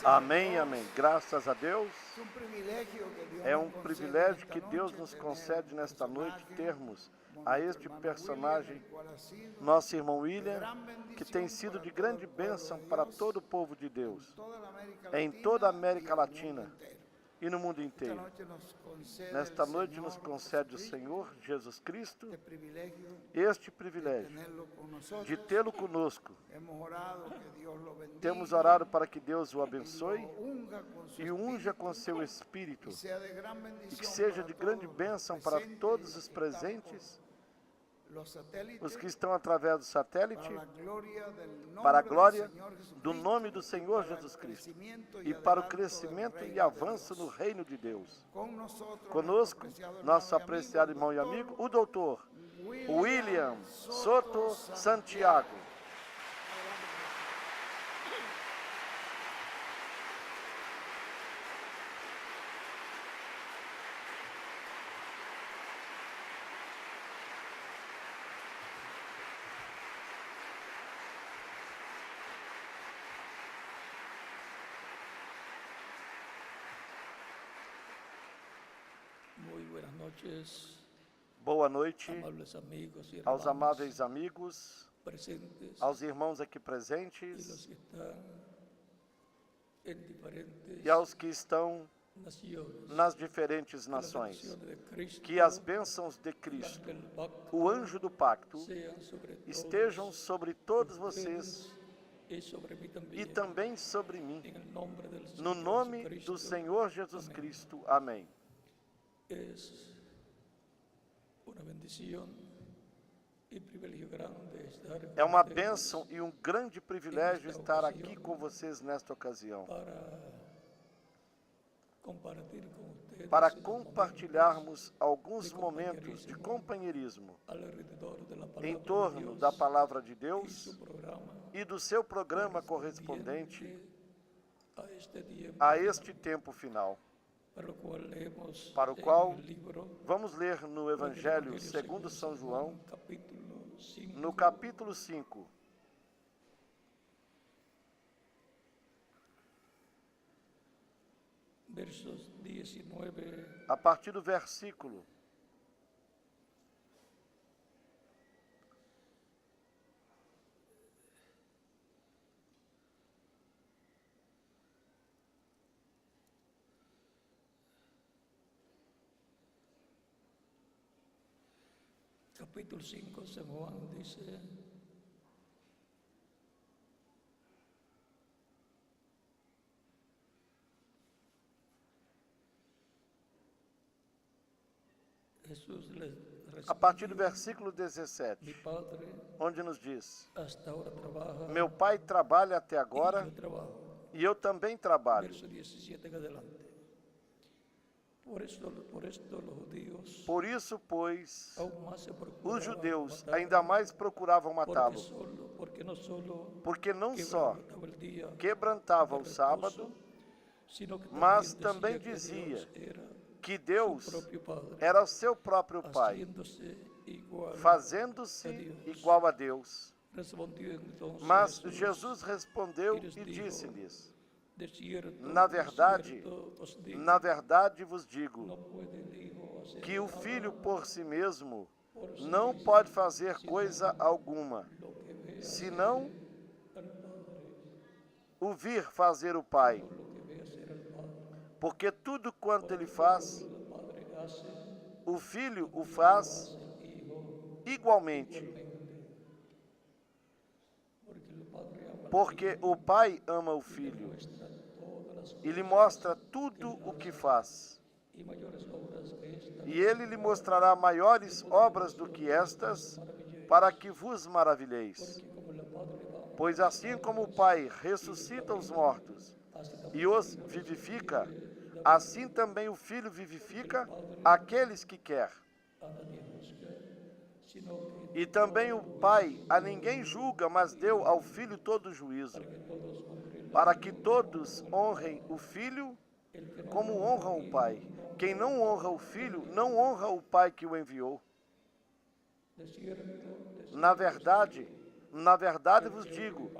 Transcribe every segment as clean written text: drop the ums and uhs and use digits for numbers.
Amém, amém. Graças a Deus. É um privilégio que Deus nos concede nesta noite termos a este personagem, nosso irmão William, que tem sido de grande bênção para todo o povo de Deus, em toda a América Latina e no mundo inteiro. Nesta noite nos concede o Senhor Jesus Cristo este privilégio de tê-lo conosco. Temos orado para que Deus o abençoe e o unja com seu Espírito e que seja de grande bênção para todos os presentes, os que estão através do satélite, para a glória do nome do Senhor Jesus Cristo e para o crescimento e avanço no reino de Deus. Conosco, nosso apreciado irmão e amigo, o doutor William Soto Santiago. Boa noite aos amáveis amigos, aos irmãos aqui presentes e aos que estão nas diferentes nações. Que as bênçãos de Cristo, o anjo do pacto, estejam sobre todos vocês e também sobre mim, no nome do Senhor Jesus Cristo. Amém. É uma bênção e um grande privilégio estar aqui com vocês nesta ocasião, para compartilharmos alguns momentos de companheirismo em torno da Palavra de Deus e do seu programa correspondente a este tempo final, para o qual vamos ler no Evangelho segundo São João, no capítulo 5, a partir do versículo 5, San Juan dice: a partir do versículo 17, onde nos diz: meu Pai trabalha até agora e eu também trabalho. Por isso, pois, os judeus ainda mais procuravam matá-lo, porque não só quebrantava o sábado, mas também dizia que Deus era o seu próprio Pai, fazendo-se igual a Deus. Mas Jesus respondeu e disse-lhes: na verdade vos digo que o Filho por si mesmo não pode fazer coisa alguma, senão o vir fazer o Pai. Porque tudo quanto ele faz, o Filho o faz igualmente. Porque o Pai ama o Filho e lhe mostra tudo o que faz. E ele lhe mostrará maiores obras do que estas, para que vos maravilheis. Pois assim como o Pai ressuscita os mortos e os vivifica, assim também o Filho vivifica aqueles que quer. E também o Pai a ninguém julga, mas deu ao Filho todo o juízo, para que todos honrem o Filho como honram o Pai. Quem não honra o Filho, não honra o Pai que o enviou. Na verdade vos digo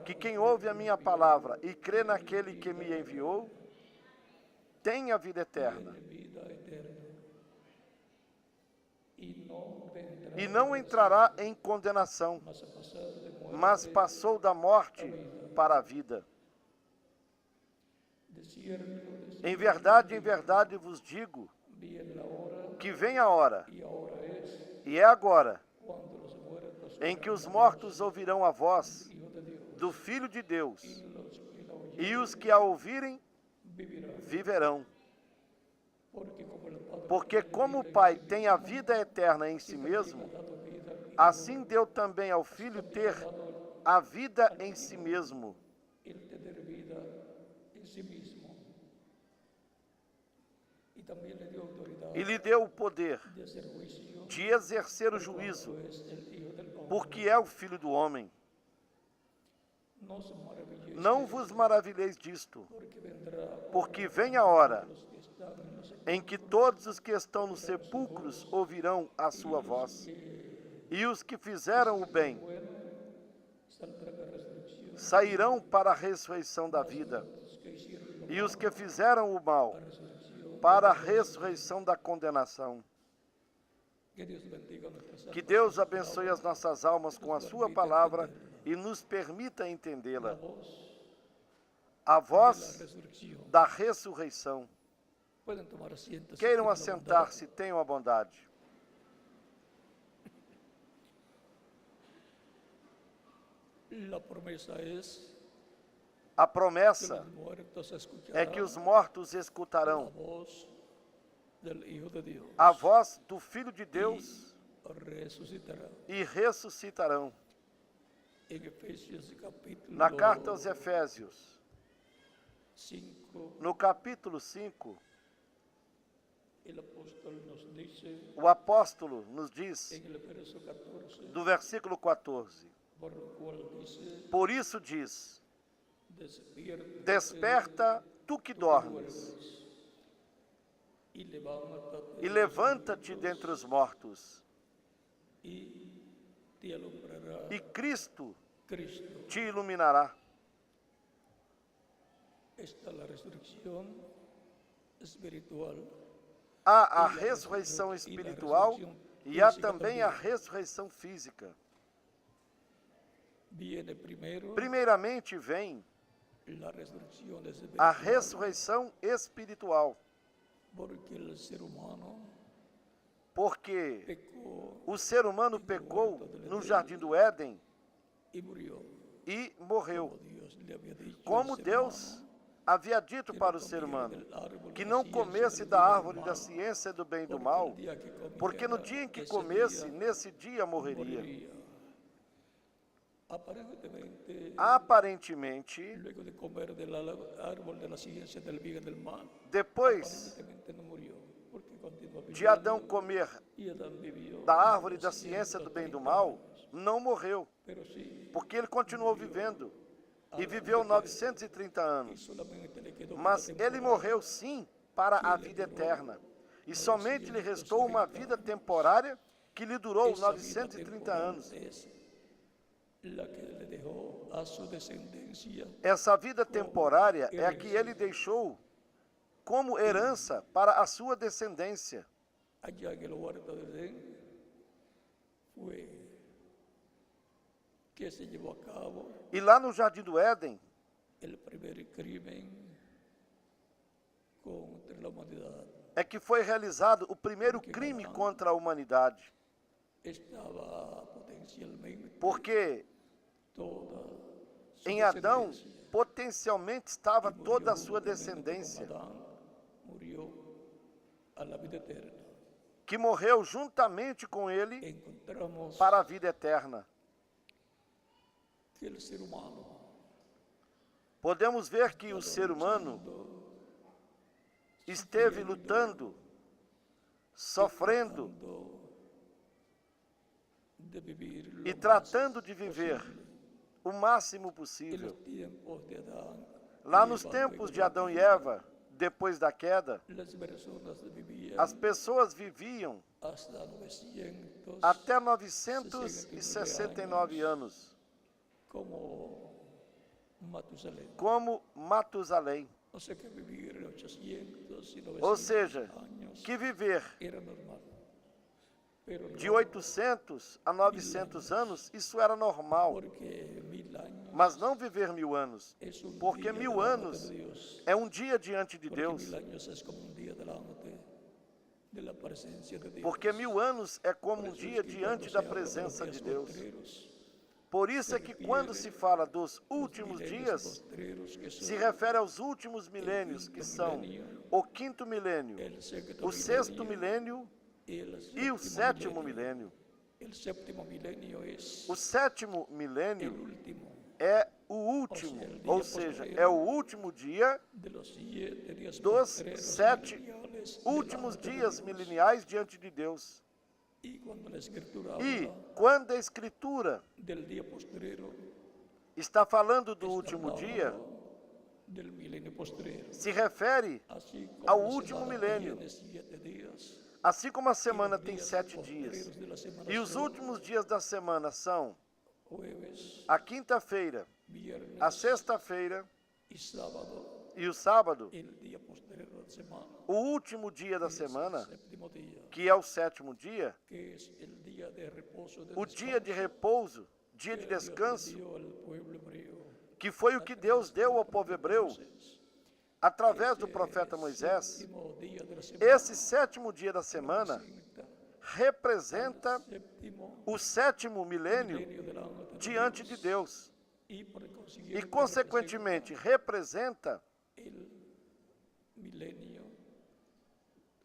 que quem ouve a minha palavra e crê naquele que me enviou, tem a vida eterna. E não entrará em condenação, mas passou da morte para a vida. Em verdade vos digo que vem a hora, e é agora, em que os mortos ouvirão a voz do Filho de Deus, e os que a ouvirem viverão. Porque como o Pai tem a vida eterna em si mesmo, assim deu também ao Filho ter a vida em si mesmo. E lhe deu o poder de exercer o juízo, porque é o Filho do homem. Não vos maravilheis disto, porque vem a hora em que todos os que estão nos sepulcros ouvirão a sua voz, e os que fizeram o bem sairão para a ressurreição da vida, e os que fizeram o mal para a ressurreição da condenação. Que Deus abençoe as nossas almas com a sua palavra e nos permita entendê-la. A voz da ressurreição. Queiram assentar-se, tenham a bondade. A promessa é que os mortos escutarão a voz do Filho de Deus e ressuscitarão. Na carta aos Efésios, no capítulo 5, o apóstolo nos diz, do versículo 14, por isso diz, desperta tu que dormes, e levanta-te dentre os mortos, e Cristo te iluminará. Há a ressurreição espiritual e há também a ressurreição física. Primeiramente vem a ressurreição espiritual, porque o ser humano pecou no Jardim do Éden e morreu. Como Deus havia dito para o ser humano que não comesse da árvore da ciência do bem e do mal, porque no dia em que comesse, nesse dia morreria. Aparentemente, depois de Adão comer da árvore da ciência do bem e do mal, não morreu, porque ele continuou vivendo e viveu 930 anos. Mas ele morreu sim para a vida eterna, e somente lhe restou uma vida temporária que lhe durou 930 anos. Essa vida temporária é a que ele deixou como herança para a sua descendência. E lá no Jardim do Éden, é que foi realizado o primeiro crime contra a humanidade. Porque em Adão potencialmente estava toda a sua descendência, que morreu juntamente com ele para a vida eterna. Podemos ver que o ser humano esteve lutando, sofrendo e tratando de viver o máximo possível. Lá nos tempos de Adão e Eva, depois da queda, as pessoas viviam até 969 anos. como Matusalém. Ou seja, que viver de 800 a 900 anos, isso era normal. Mas não viver 1000 anos, porque 1000 anos é um dia diante de Deus. Porque 1000 anos é como um dia diante da presença de Deus. Por isso é que quando se fala dos últimos dias, se refere aos últimos milênios, que são o 5º milênio, o 6º milênio e o 7º milênio. O 7º milênio é o último, ou seja, é o último dia dos 7 últimos dias mileniais diante de Deus. E quando a Escritura está falando do último dia, se refere ao último milênio. Assim como a semana tem 7 dias, e os últimos dias da semana são a quinta-feira, a sexta-feira e o sábado, o último dia da semana, que é o 7º dia, o dia de repouso, dia de descanso, que foi o que Deus deu ao povo hebreu através do profeta Moisés. Esse 7º dia da semana representa o 7º milênio diante de Deus e, consequentemente, representa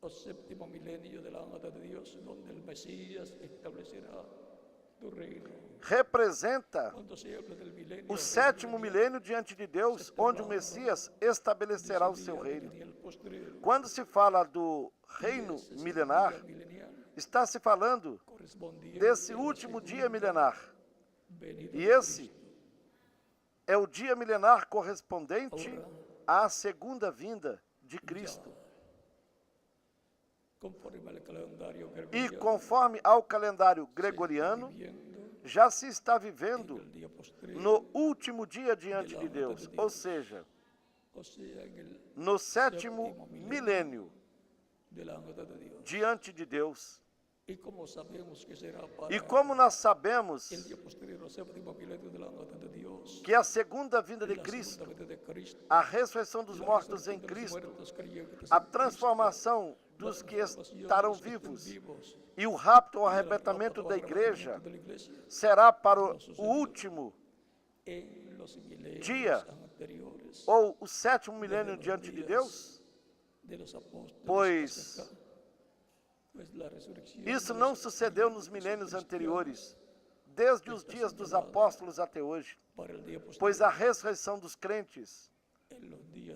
o 7º milênio delante de Deus, onde o Messias estabelecerá o reino. Representa o 7º milênio diante de Deus, onde o Messias estabelecerá o seu reino. Quando se fala do reino milenar, está se falando desse último dia milenar. E esse é o dia milenar correspondente à segunda vinda de Cristo. E conforme ao calendário gregoriano, já se está vivendo no último dia diante de Deus, ou seja, no 7º milênio diante de Deus. E como nós sabemos que a segunda vinda de Cristo, a ressurreição dos mortos em Cristo, a transformação dos que estarão vivos e o rapto ou arrebatamento da igreja será para o último dia ou o 7º milênio diante de Deus, pois isso não sucedeu nos milênios anteriores, desde os dias dos apóstolos até hoje, pois a ressurreição dos crentes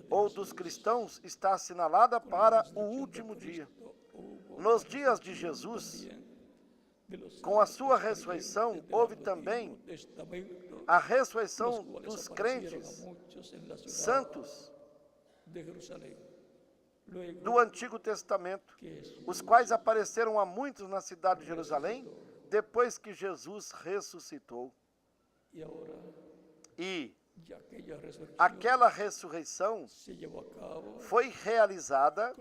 ou dos cristãos está assinalada para o último dia. Nos dias de Jesus, com a sua ressurreição, houve também a ressurreição dos crentes santos do Antigo Testamento, os quais apareceram a muitos na cidade de Jerusalém, depois que Jesus ressuscitou. E aquela ressurreição foi realizada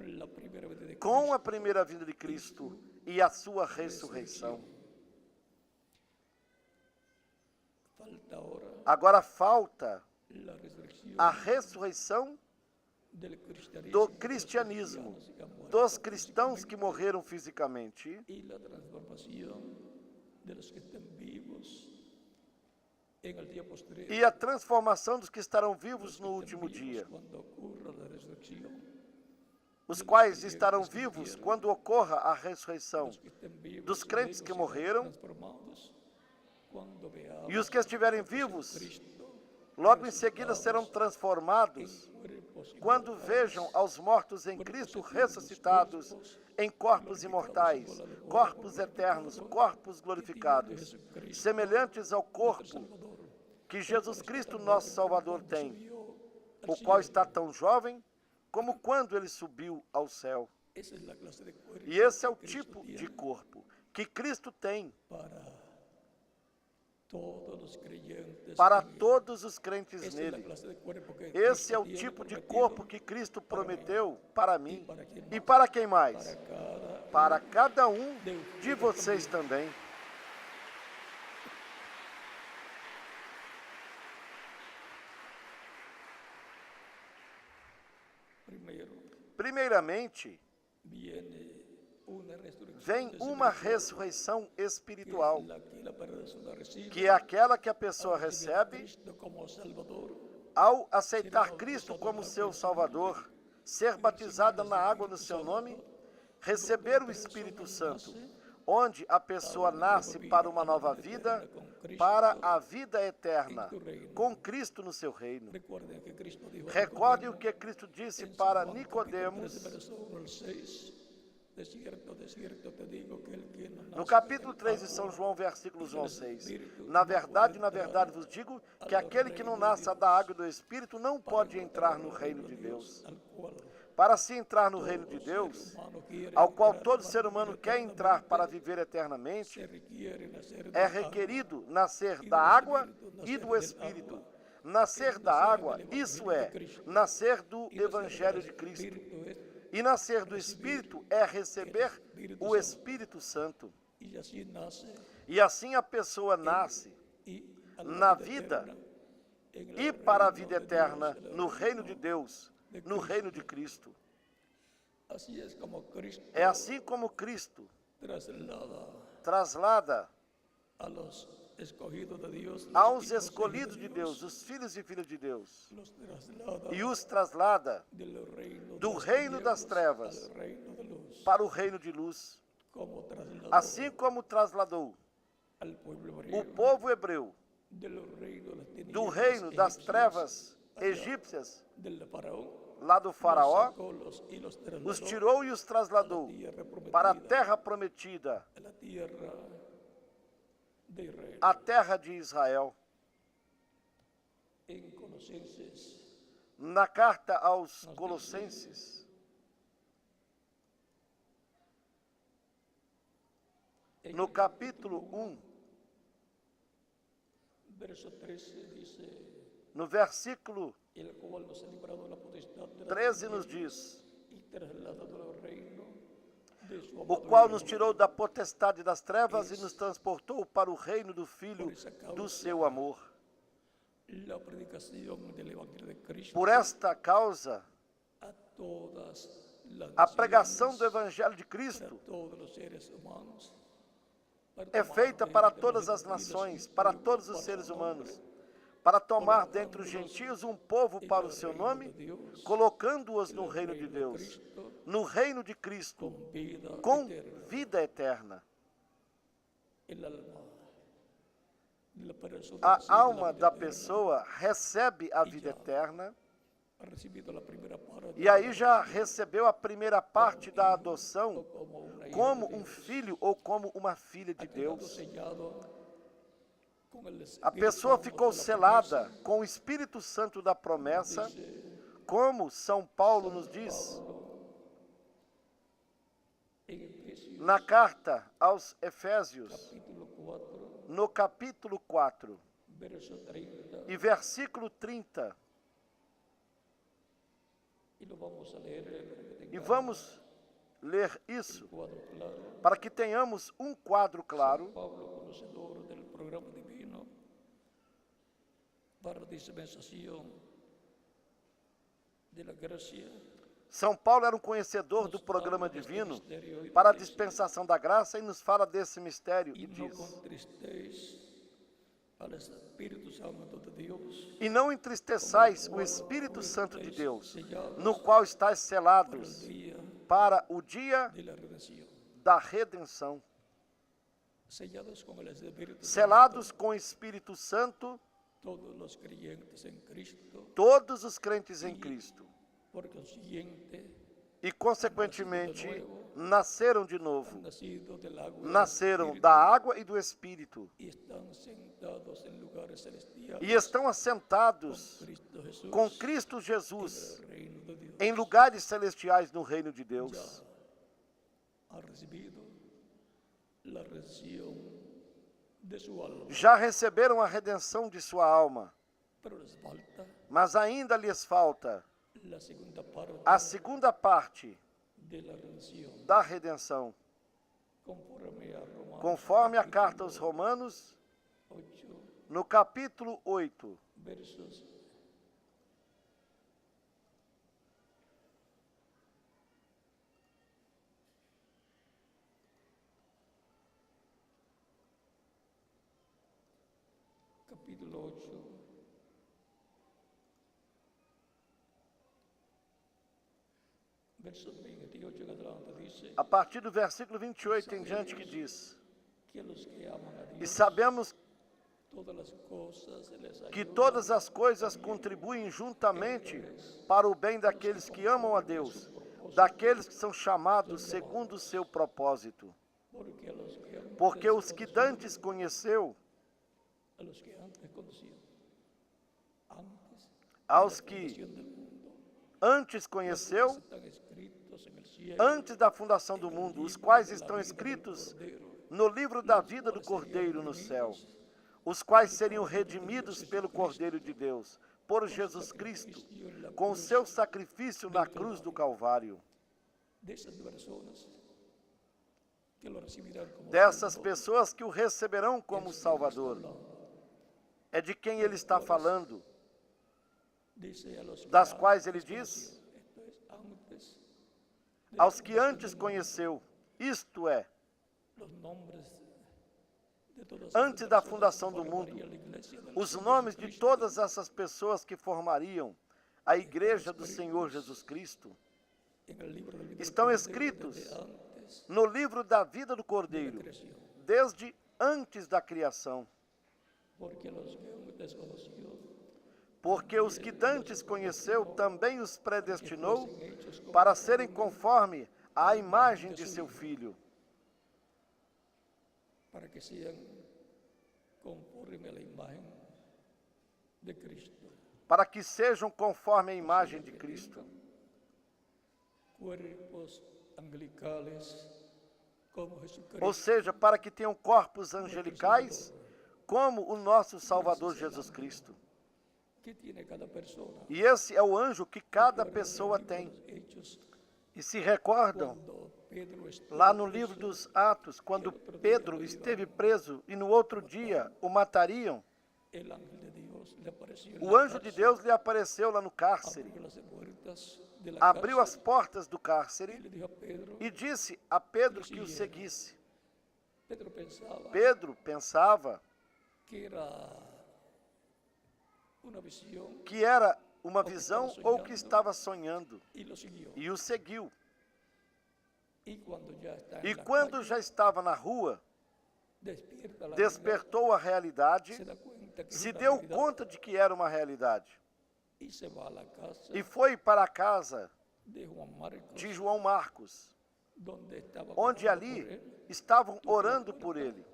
com a primeira vinda de Cristo e a sua ressurreição. Agora falta a ressurreição do cristianismo, dos cristãos que morreram fisicamente e a transformação dos que estarão vivos no último dia, os quais estarão vivos quando ocorra a ressurreição dos crentes que morreram e os que estiverem vivos logo em seguida serão transformados quando vejam aos mortos em Cristo ressuscitados em corpos imortais, corpos eternos, corpos glorificados, semelhantes ao corpo que Jesus Cristo, nosso Salvador, tem, o qual está tão jovem como quando ele subiu ao céu. E esse é o tipo de corpo que Cristo tem para todos os crentes nele. Esse é o tipo de corpo que Cristo prometeu para mim. E para quem mais? Para cada um de vocês também. Primeiramente, vem uma ressurreição espiritual, que é aquela que a pessoa recebe ao aceitar Cristo como seu Salvador, ser batizada na água no seu nome, receber o Espírito Santo, onde a pessoa nasce para uma nova vida, para a vida eterna, com Cristo no seu reino. Recordem o que Cristo disse para Nicodemos, no capítulo 3 de São João, versículos 1 ao 6. Na verdade vos digo que aquele que não nasce da água e do Espírito não pode entrar no reino de Deus. Para se entrar no reino de Deus, ao qual todo ser humano quer entrar para viver eternamente, é requerido nascer da água e do Espírito. Nascer da água, isso é, nascer do Evangelho de Cristo. E nascer do Espírito é receber o Espírito Santo. E assim a pessoa nasce na vida e para a vida eterna, no reino de Deus, no reino de Cristo. É assim como Cristo traslada aos escolhidos de Deus, os filhos e filhas de Deus, e os traslada do reino das trevas para o reino de luz, assim como trasladou o povo hebreu do reino das trevas egípcias, lá do faraó, os tirou e os trasladou para a terra prometida, a terra de Israel. Na carta aos Colossenses, no capítulo 1, no versículo 13 nos diz: o qual nos tirou da potestade das trevas e nos transportou para o reino do Filho do seu amor. Por esta causa, a pregação do Evangelho de Cristo é feita para todas as nações, para todos os seres humanos, para tomar dentre os gentios um povo para o seu nome, colocando-os no reino de Deus, no reino de Cristo, com vida eterna. A alma da pessoa recebe a vida eterna, e aí já recebeu a primeira parte da adoção como um filho ou como uma filha de Deus. A pessoa ficou selada com o Espírito Santo da promessa, como São Paulo nos diz na carta aos Efésios, no capítulo 4, e versículo 30. E vamos ler isso para que tenhamos um quadro claro. São Paulo era um conhecedor do programa divino para a dispensação da graça e nos fala desse mistério e diz: e não entristeçais o Espírito Santo de Deus, no qual estáis selados para o dia da redenção. Selados com o Espírito Santo, todos os crentes em Cristo, e consequentemente nasceram de novo, nasceram da água e do Espírito, e estão assentados com Cristo Jesus em lugares celestiais no reino de Deus. de su alma, já receberam a redenção de sua alma, pero les falta mas ainda lhes falta la segunda parte a segunda parte de la redención, da redenção. conforme a Romanos Conforme a carta aos Romanos, 8, no capítulo 8, versos 8, verso 28 en adelante dice a partir do versículo 28 em diante, que diz: que a los que aman a E Dios sabemos todas las cosas les que ayudan todas as coisas contribuem juntamente para o bem daqueles que amam a Deus, daqueles que são chamados segundo o seu propósito. porque Porque a los que os que dantes conheceu, a los que antes conoció, antes aos de la que fundación del mundo, antes conheceu, están escritos en el cielo, antes da fundação do mundo, os quais estão escritos no livro da vida do Cordeiro no céu, os quais seriam redimidos pelo Cordeiro de Deus, por Jesus Cristo, com o seu sacrifício na cruz do Calvário. dessas personas que lo recibirán como Dessas Salvador. pessoas que o receberão como Salvador. É de quem ele está falando, Dice a los que das antes quais ele diz: Esto es antes de aos que antes conheceu, isto é, los nombres de todas antes esas da personas fundação que do mundo, formarían la iglesia del os Señor nomes de Jesucristo todas essas pessoas que formariam a igreja do Senhor Jesus Cristo en el libro del vida del estão Cordero escritos desde antes no livro da vida do de la Cordeiro, creación, desde antes da criação. porque los que antes conoció Porque os que dantes conheceu também os predestinou para serem conforme à imagem de seu Filho, para que sean conforme a la imagen de Cristo, para que sejam conforme a imagem de Cristo, cuerpos angelicales como Jesucristo. ou seja, para que tenham corpos angelicais como o nosso Salvador Jesus Cristo. ¿Qué tiene cada persona? E esse é o anjo que cada pessoa tem. Hechos, E se recordam, cuando Pedro estuvo lá no preso, livro dos Atos, quando Pedro esteve preso e no outro dia o matariam, el ángel de Dios le apareció en o la anjo de cárcel, Deus lhe apareceu lá no cárcere, abrió las puertas de la abriu as cárcel portas do y cárcere le dijo a Pedro. e disse a Pedro que o seguisse. Pedro pensaba Pedro pensava que era una visión que era uma visão ou que estava sonhando, y lo siguió. e o seguiu. Y cuando ya está E en la quando calle, já estava na rua, despierta la despertou a realidade, realidad, se da cuenta que es se una deu realidad conta de que era uma realidade, y se va a la casa e foi para a casa de Juan Marcos, de João Marcos, donde estaba onde orando ali por él, estavam orando por ele.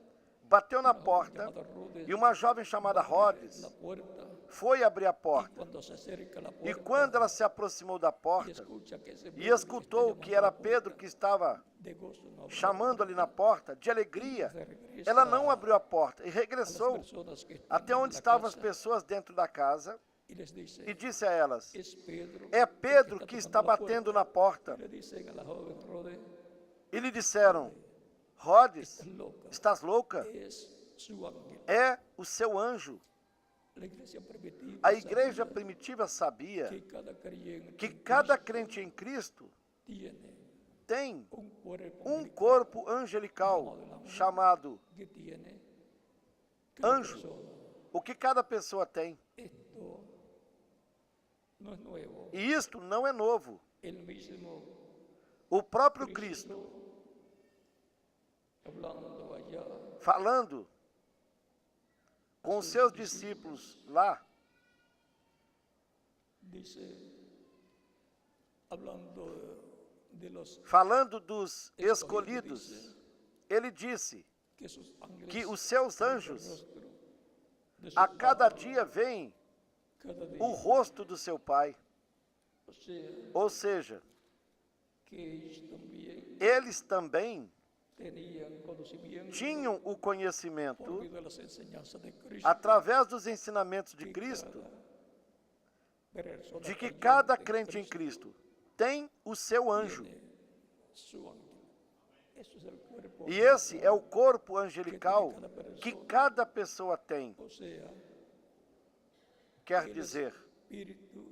Bateu na porta llamada Rhodes, e uma jovem chamada Rhodes la puerta, foi abrir a y porta. cuando se acerca a la E puerta quando ela se aproximou da y porta escucha que ese e Pedro escutou está que era llamando a la Pedro puerta, que estava de gozo no abrió chamando ali na porta, de alegria, la puerta, ela não abriu a porta e a las regressou personas que están até en onde la estavam as casa pessoas dentro da casa y les dice, e disse a elas: es Pedro, é el Pedro que tocando está la puerta". batendo na porta. Le dicen a la joven Rhodes, E lhe disseram: Rhodes, estás loca, estás louca? es su ángel. É o seu anjo. La iglesia primitiva A igreja sabía primitiva sabia que cada creyente que en cada Cristo crente em Cristo tiene tem un cuerpo um angelical corpo angelical chamado que tiene cada anjo. persona. O que cada pessoa tem. Esto no es nuevo. E isto não é novo. El mismo O próprio Cristo, hablando allá falando com os seus discípulos lá, dice, hablando de los falando dos escolhidos, ele disse que sus ángeles que os seus anjos rostro de su a cada Padre, dia veem cada día. o rosto do seu Pai. O sea, Ou seja, que ellos también eles também tinham o conhecimento, por medio de las enseñanzas de Cristo, através dos ensinamentos de Cristo, de que cada crente em Cristo tem o seu anjo. su ángel. Eso es el cuerpo E esse é o corpo angelical que cada pessoa tem. o sea, Quer dizer, espíritu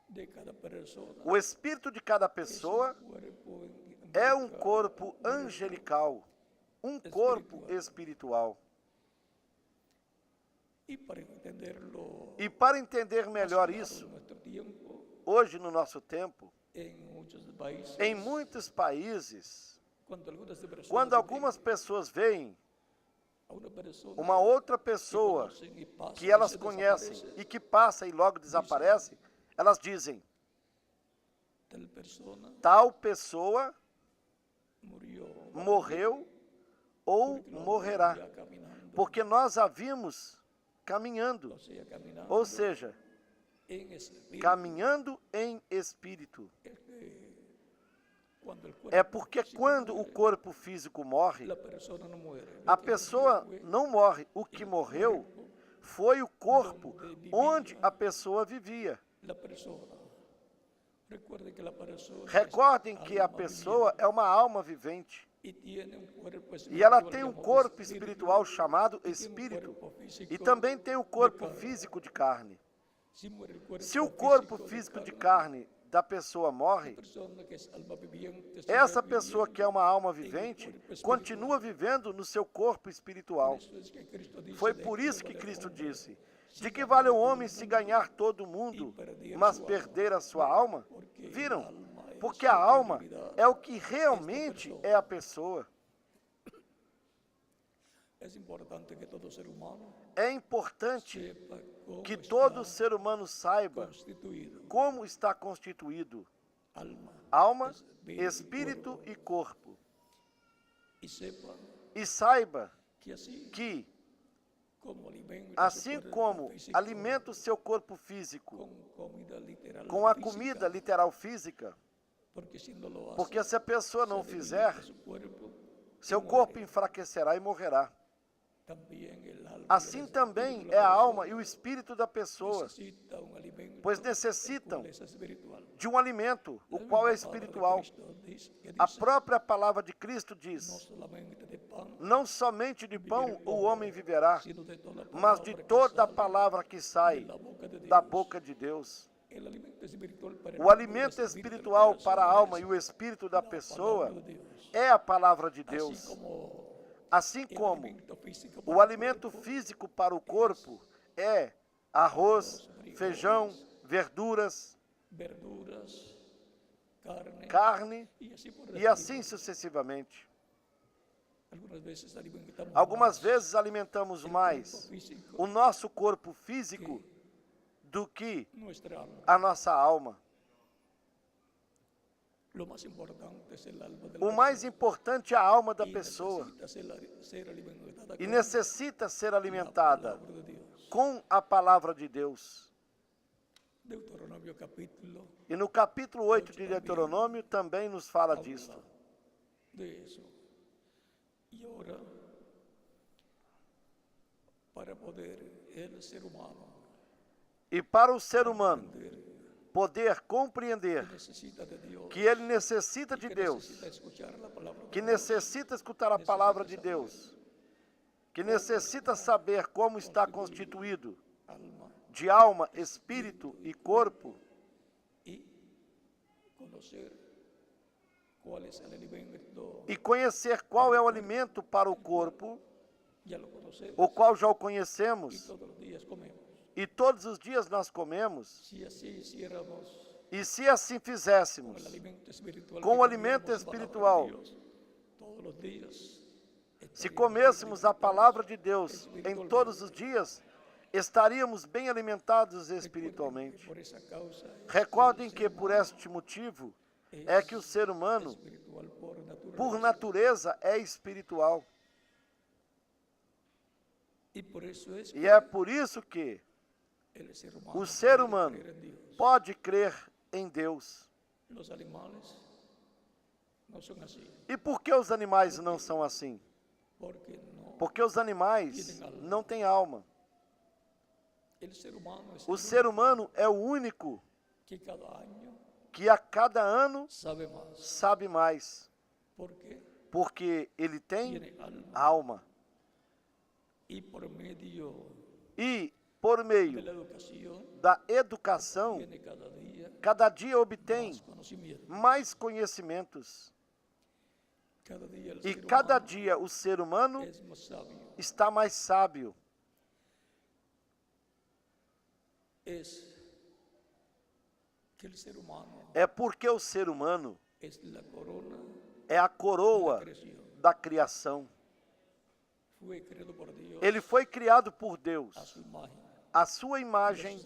de cada persona o espírito de cada pessoa cuerpo é um corpo angelical, um corpo espiritual. y para entenderlo E para entender melhor claro isso, en nuestro tiempo, hoje no nosso tempo, en muchos países, em muitos países, quando algumas pessoas veem a uma pessoa uma outra pessoa que elas conhecem e que passa e logo desaparece, elas dizem, tal pessoa morreu ou morrerá, porque nós a vimos caminhando, ou seja, caminhando em espírito. É porque quando o corpo físico morre, a pessoa não morre. O que morreu foi o corpo onde a pessoa vivia. Recordem que a pessoa é uma alma vivente. E ela tem um corpo espiritual chamado espírito. E também tem o corpo físico de carne. Se o corpo físico de carne da pessoa morre, essa pessoa que é uma alma vivente continua vivendo no seu corpo espiritual. Foi por isso que Cristo disse, de que vale o homem se ganhar todo o mundo, mas perder a sua alma? Viram? Porque a alma é o que realmente é a pessoa. É importante que todo ser humano saiba como está constituído alma, espírito e corpo. E saiba que, assim como alimenta o seu corpo físico com a comida literal física, porque se a pessoa não fizer, seu corpo enfraquecerá e morrerá. Assim também é a alma e o espírito da pessoa, pois necessitam de um alimento, o qual é espiritual. A própria palavra de Cristo diz, não somente de pão o homem viverá, mas de toda a palavra que sai da boca de Deus. O alimento espiritual para a alma e o espírito da pessoa é a palavra de Deus. Assim como o alimento físico para o corpo é arroz, feijão, verduras, carne e assim sucessivamente. Algumas vezes alimentamos mais o nosso corpo físico do que a nossa alma. O mais importante é a alma da pessoa e necessita ser alimentada com a palavra de Deus. E no capítulo 8 de Deuteronômio também nos fala disso. E ora, para poder el ser humano e para o ser humano poder compreender que ele necessita de Deus, que necessita escutar a palavra de Deus, que necessita saber como está constituído de alma, espírito e corpo, e conhecer qual é o alimento para o corpo, o qual já o conhecemos, e todos os dias nós comemos, e se assim fizéssemos, com o alimento espiritual, se comêssemos a palavra de Deus em todos os dias, estaríamos bem alimentados espiritualmente. Recordem que por este motivo é que o ser humano, por natureza, é espiritual. E é por isso que o ser humano pode crer em Deus. no son así, E por que os animais não são assim? porque no, Porque os animais não têm alma. el ser humano es O el ser humano é o único que cada año que a cada ano sabe más. sabe mais, ¿Por qué? porque ele tem Tiene alma. alma. Y por medio E, por de meio la educación, da educação, tiene cada dia obtém más conocimiento. mais conhecimentos. Cada día el E ser cada humano dia o ser humano es más sabio. está mais sábio. Es que el ser humano É porque o ser humano es la corona é a de la coroa creación. da criação. Fue creado por Dios Ele foi criado por Deus, a su imagen. a sua imagem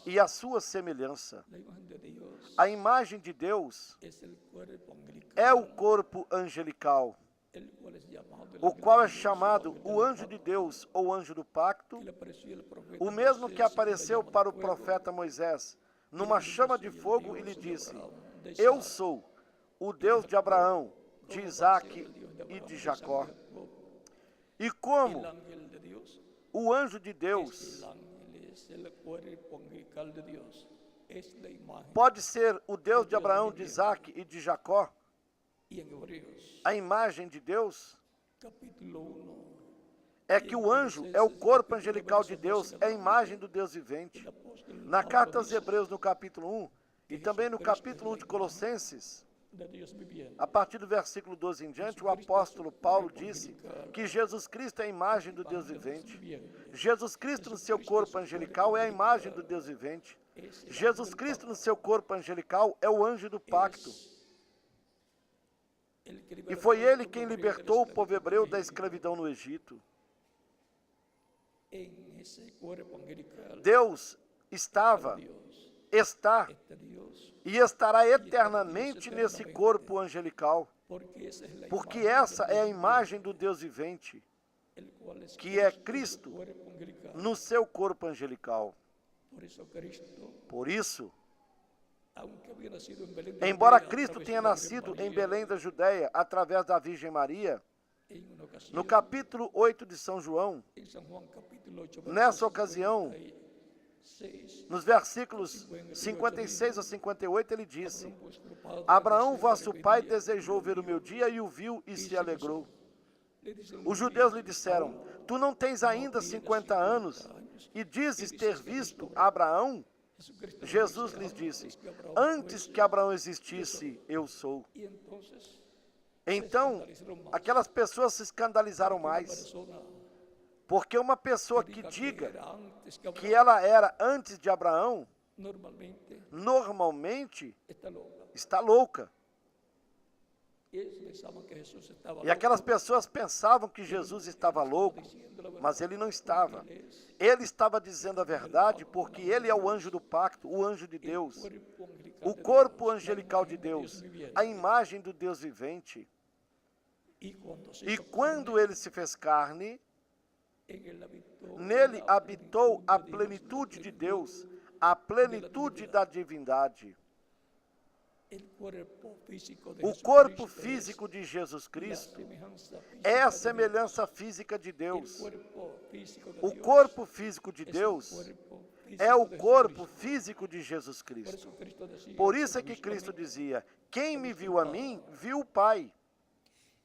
e a sua semelhança. La imagen de Dios A imagem de Deus es el cuerpo angelical, é o corpo angelical, el cual es llamado el o ángel qual de é Dios, chamado ángel o del anjo de pacto, Deus ou anjo do pacto, que le apareció al profeta o mesmo Moisés que en apareceu la llama para o de fuego, profeta Moisés y numa le dijo chama así, de el fogo e Dios lhe de disse: Abraham, de Eu Isaac, sou o Deus de Abraão, de ¿cómo va a Isaac ser el Dios de e Abraham, de de Isaac, Jacó. de Jacob? E El como ángel de Dios o anjo de es Deus el ángel, es el cuerpo angelical de Dios, es la imagen. pode ser o Deus de Abraão, de Isaac e de Jacó, Y en Hebreos, a imagem de Deus, capítulo 1, é que o anjo é o corpo angelical de Deus, é a imagem do Deus vivente. el apóstol Na Pablo carta aos dice Hebreus, no capítulo 1, e também no capítulo 1 de Colossenses, de Dios viviente. a partir do versículo 12 em diante, o apóstolo Paulo disse que Jesus Cristo é a imagem do Deus vivente. Jesus Cristo no seu corpo angelical é a imagem do Deus vivente. Jesus Cristo no seu corpo angelical é o anjo do pacto. E foi ele quem libertou o povo hebreu da escravidão no Egito. En ese cuerpo angelical Deus estava, Dios, está este Dios, e estará eternamente nesse corpo angelical, porque esa es la porque imagen essa é a imagem do Deus vivente, el cual es que é Cristo Cristo en su cuerpo angelical. no seu corpo angelical. Por eso Cristo, Por isso, aunque había nacido en Belén de embora Judea, Cristo a través tenha de la Virgen nascido em María, Belém da Judéia através da Virgem Maria, en una ocasión, no capítulo 8 de São João, en San Juan capítulo 8, nessa verso ocasião, 56, nos versículos 56 a 58, ele disse: Abraham, vuestro padre, Abraão, deseó vosso ver pai, mi día, desejou ver o meu dia e o viu e se alegrou. le dicen Os judeus lhe disseram: Tu não tens ainda 50 anos e dizes ter visto Abraão? Jesucristo Jesus dice, lhes disse: antes que Abraham Antes fuese, que Abraão existisse, eu sou. y entonces Então, aquelas pessoas se escandalizaram una mais, persona porque uma pessoa que diga diga era antes que que Abraham, ela era antes de Abraão, normalmente normalmente está loca. está louca. Ellos pensaban que Jesús estaba E aquelas loco, pessoas pensavam que Jesus estava louco, diciendo la verdad, mas ele não estava. porque él es Ele estava dizendo a verdade porque ele é o anjo do pacto, o anjo de Deus, cuerpo angelical o de corpo Dios, la angelical de imagen de Deus, viviente. a imagem do Deus vivente. Y cuando se E hizo quando carne, ele se fez carne, en él habitó nele la habitou a plenitud plenitude de de Dios, Deus, a plenitude da divindade. el cuerpo físico de O Jesucristo corpo es físico de Jesus la Cristo semejanza é a física de semelhança física de Dios. Deus. El cuerpo físico de O Dios corpo físico de es el Deus cuerpo físico é o de corpo Jesucristo. físico de Jesus Por Cristo. eso Cristo decía, Por isso é "Quien que me visto a Cristo mí", dizia: Quem me viu a mim, viu o Pai.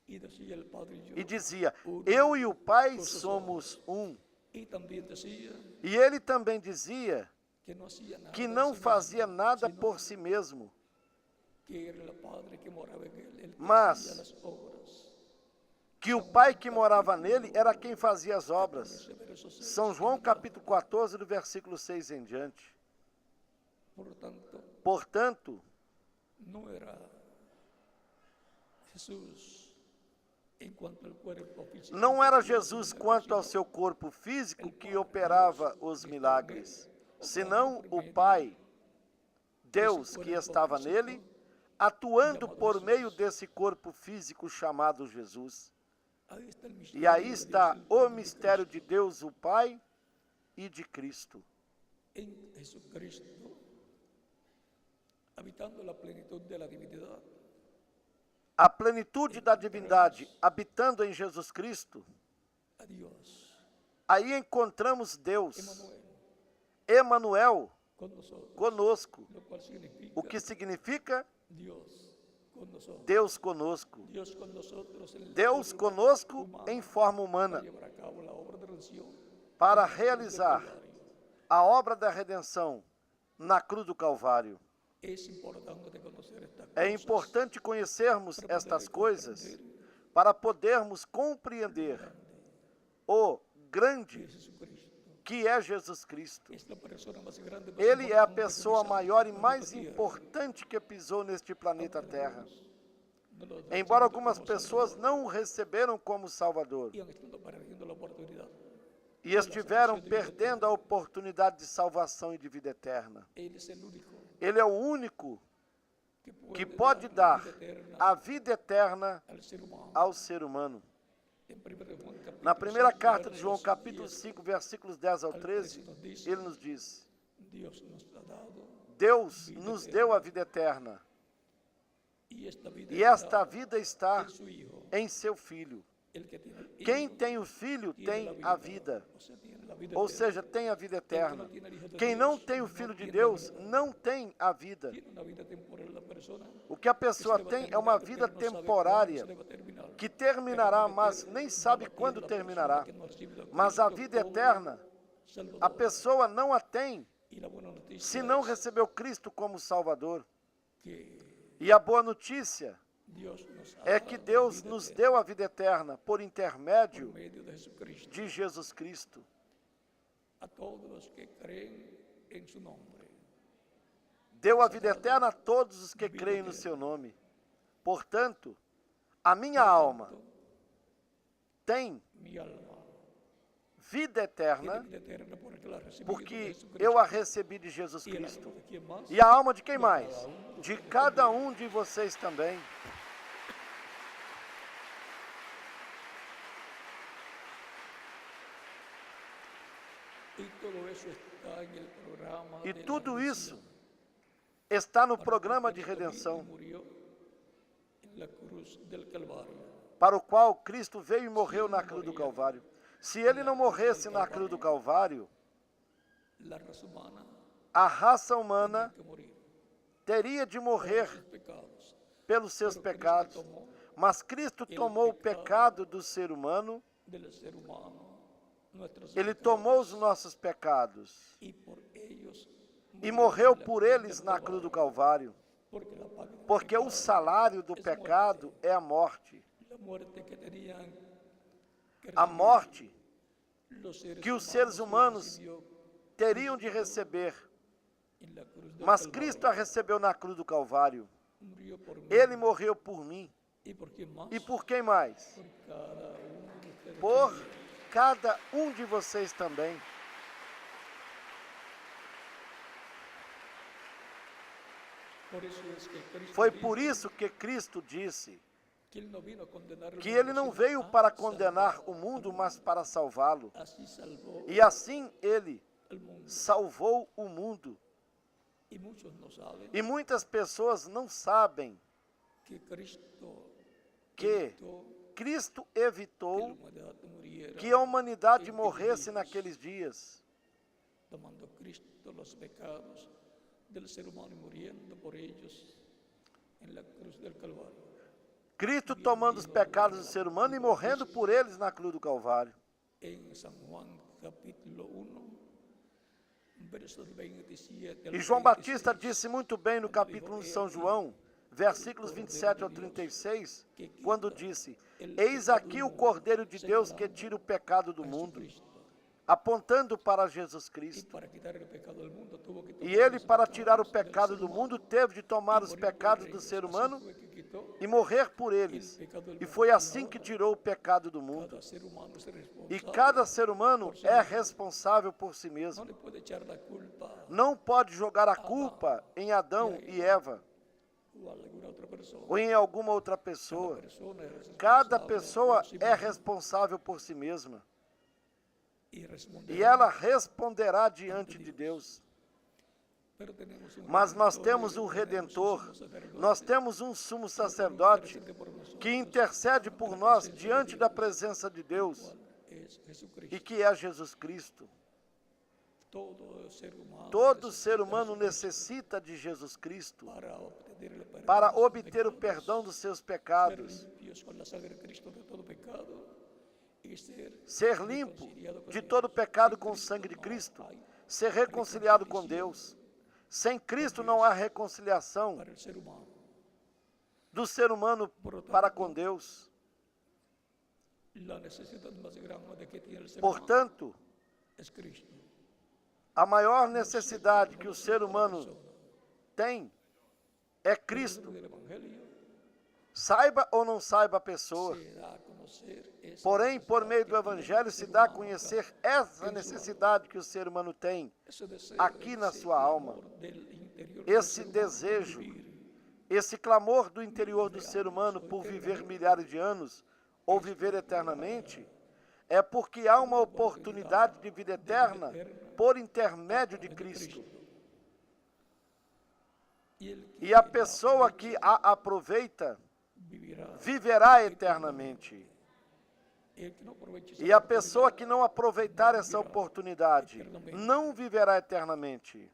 y decía el Padre y yo, E dizia: uno. Eu e o Pai somos um. Y también decía E ele também dizia que no hacía nada que de não sí fazia mismo, nada sino por si mesmo, que era el Padre que moraba en él, el que Mas- hacía las obras. que o Pai que morava nele era quem fazia as obras. Ese verso 6, São João capítulo 14, do versículo 6 em diante. Por lo tanto, Portanto, no era Jesús en cuanto al cuerpo físico. não era Jesus quanto ao seu corpo físico que operava os milagres, senão o Pai, Deus que estava nele, atuando por meio desse corpo físico chamado Jesus. Ahí está el misterio E aí de está Dios, el o Padre de mistério de Deus, o Pai, e de Cristo. en Jesucristo, habitando la plenitud de la divinidad. a plenitude da divindade habitando em Jesus Cristo, a Dios, aí encontramos Deus, Emmanuel, Emanuel, con nosotros, conosco, lo cual significa o que significa Dios con nosotros. Deus conosco. Dios con nosotros en la Deus forma conosco humana em forma para humana, llevar a cabo la obra de redención para en la cruz del realizar Calvario. a obra da redenção na cruz do Calvário. Es importante conocer estas É cosas importante conhecermos para estas poder coisas comprender para podermos compreender o grande que Jesucristo que é Jesus Cristo. es la persona más grande, más Ele é a importante que pessoa pisamos maior e el mais planeta Tierra. importante que pisou neste planeta Terra. No lo han Embora recibido algumas como pessoas Salvador não o receberam como Salvador y han estado perdiendo la oportunidad. e estiveram perdendo a oportunidade de salvação e de vida eterna. Él es el único Ele é o único que pode dar dar la vida eterna a vida eterna al ser humano. ao ser humano. En 1 de Juan, capítulo Na primeira 5, carta de versos João, capítulo 10, 5, versículos 10 ao al 13, 13 nos diz, ele nos diz: Dios nos ha dado Deus nos deu a vida eterna, y esta vida e esta está vida está en su Hijo. em seu Filho. El que tiene el Quem Hijo tem o Filho tiene tem a vida, o sea, tiene la vida ou eterna. seja, tem a vida eterna. El que no tiene el Hijo de Quem Dios não tem o no Filho de tiene Deus vida. não tem a vida. Tiene una vida temporal la persona. O que a pessoa Este va a tem é terminar, uma pero vida no sabe temporária, cuándo se va a terminar. que terminará, Pero mas la nem vida sabe eterna quando la persona terminará. que no ha recibido a Mas a Cristo vida como eterna, Salvador. a pessoa não a tem Y la buena noticia se não es recebeu Cristo como Salvador. que E a boa notícia Dios nos ha é dado que la Deus vida nos eterna deu a vida eterna por por intermédio medio de Jesucristo de Jesus Cristo. a todos los que creen en su nombre. Deu a vida eterna a todos os que creem no seu nome. Portanto, a minha alma tem Mi alma vida tiene eterna vida eterna porque la recibí de porque Jesucristo. eu a recebi de Jesus Y el Cristo. alma de quién más? E a alma de quem mais? De cada um de vocês também. Y todo eso está en el programa E de la tudo redención, isso está no para programa de que Cristo vive y redenção, murió en la cruz del Calvario. para o qual Cristo veio e morreu na cruz do Calvário. Se ele não morresse na cruz do Calvário, La raza humana a raça humana tiene que morir teria de por morrer sus pecados. pelos seus Pero Cristo pecados. tomó Mas Cristo tomou o pecado do ser humano, del ser humano nuestros ele pecados, tomou os nossos pecados y por ellos e murió morreu en la por cruz eles del na cruz do Calvario. Calvário. Porque la paga del Porque o pecado salário do es pecado é a morte. la muerte que tenían que A recibir morte los seres que os seres la humanos recibió teriam de receber, en la cruz del mas Calvario. Cristo a recebeu na cruz do Calvário. Murió por mí. Ele morreu por mim. ¿Y por quién más? E por quem mais? Por cada uno de ustedes. Por cada um de vocês também. Por eso es que Cristo Foi dijo por isso que Cristo disse que Él no vino a condenar al que mundo, ele não sino veio a para salvar. condenar o mundo, mas para salvá-lo. Así salvó E assim ele al mundo. salvou o mundo. Y muchos no saben E muitas pessoas não sabem que Cristo que evitó Cristo que la evitou humanidad muriera, que a humanidade morresse naqueles dias, tomando Cristo los pecados del ser humano y muriendo por ellos en la cruz del Calvario. Cristo tomando os pecados do ser humano e morrendo por eles na cruz do Calvário. En San Juan capítulo 1, versos 27 al E João Batista 36, disse muito bem no capítulo 1 de São João, versículos 27 ao 36, quando disse: Eis aqui o Cordeiro de Deus que tira o pecado do mundo, Jesucristo. apontando para Jesus Y Cristo. para quitar el pecado del mundo tuvo que tomar E ele, los para pecados tirar o del pecado ser do humano mundo, teve de tomar y os morir por pecados do ellos. ser Así humano fue que quitó e morrer por eles. E foi assim que tirou o pecado do mundo. cada ser humano es E responsable. cada ser humano é responsável por si No mesmo. le puede echar la culpa Não pode jogar a culpa em Adão e Eva o a alguna otra persona. ou em alguma outra Cada pessoa. persona es Cada responsable pessoa por sí é misma responsável por si mesma. y responderá. E ela responderá diante de Deus. Mas nós temos um Redentor, nós temos um sumo sacerdote que intercede por nós diante da presença de Deus e que é Jesus Cristo. Todo ser humano necessita de Jesus Cristo para obter o perdão dos seus pecados, ser limpo de todo pecado com o sangue de Cristo, ser reconciliado com Deus. Sem Cristo não há reconciliação do ser humano para com Deus. Portanto, a maior necessidade que o ser humano tem é Cristo. Saiba ou não saiba a pessoa. Porém, por meio do Evangelho se dá a conhecer essa necessidade que o ser humano tem aqui na sua alma. Esse desejo, esse clamor do interior do ser humano por viver milhares de anos ou viver eternamente, é porque há uma oportunidade de vida eterna por intermédio de Cristo. E a pessoa que a aproveita viverá eternamente. E a pessoa que não aproveitar essa oportunidade não viverá eternamente.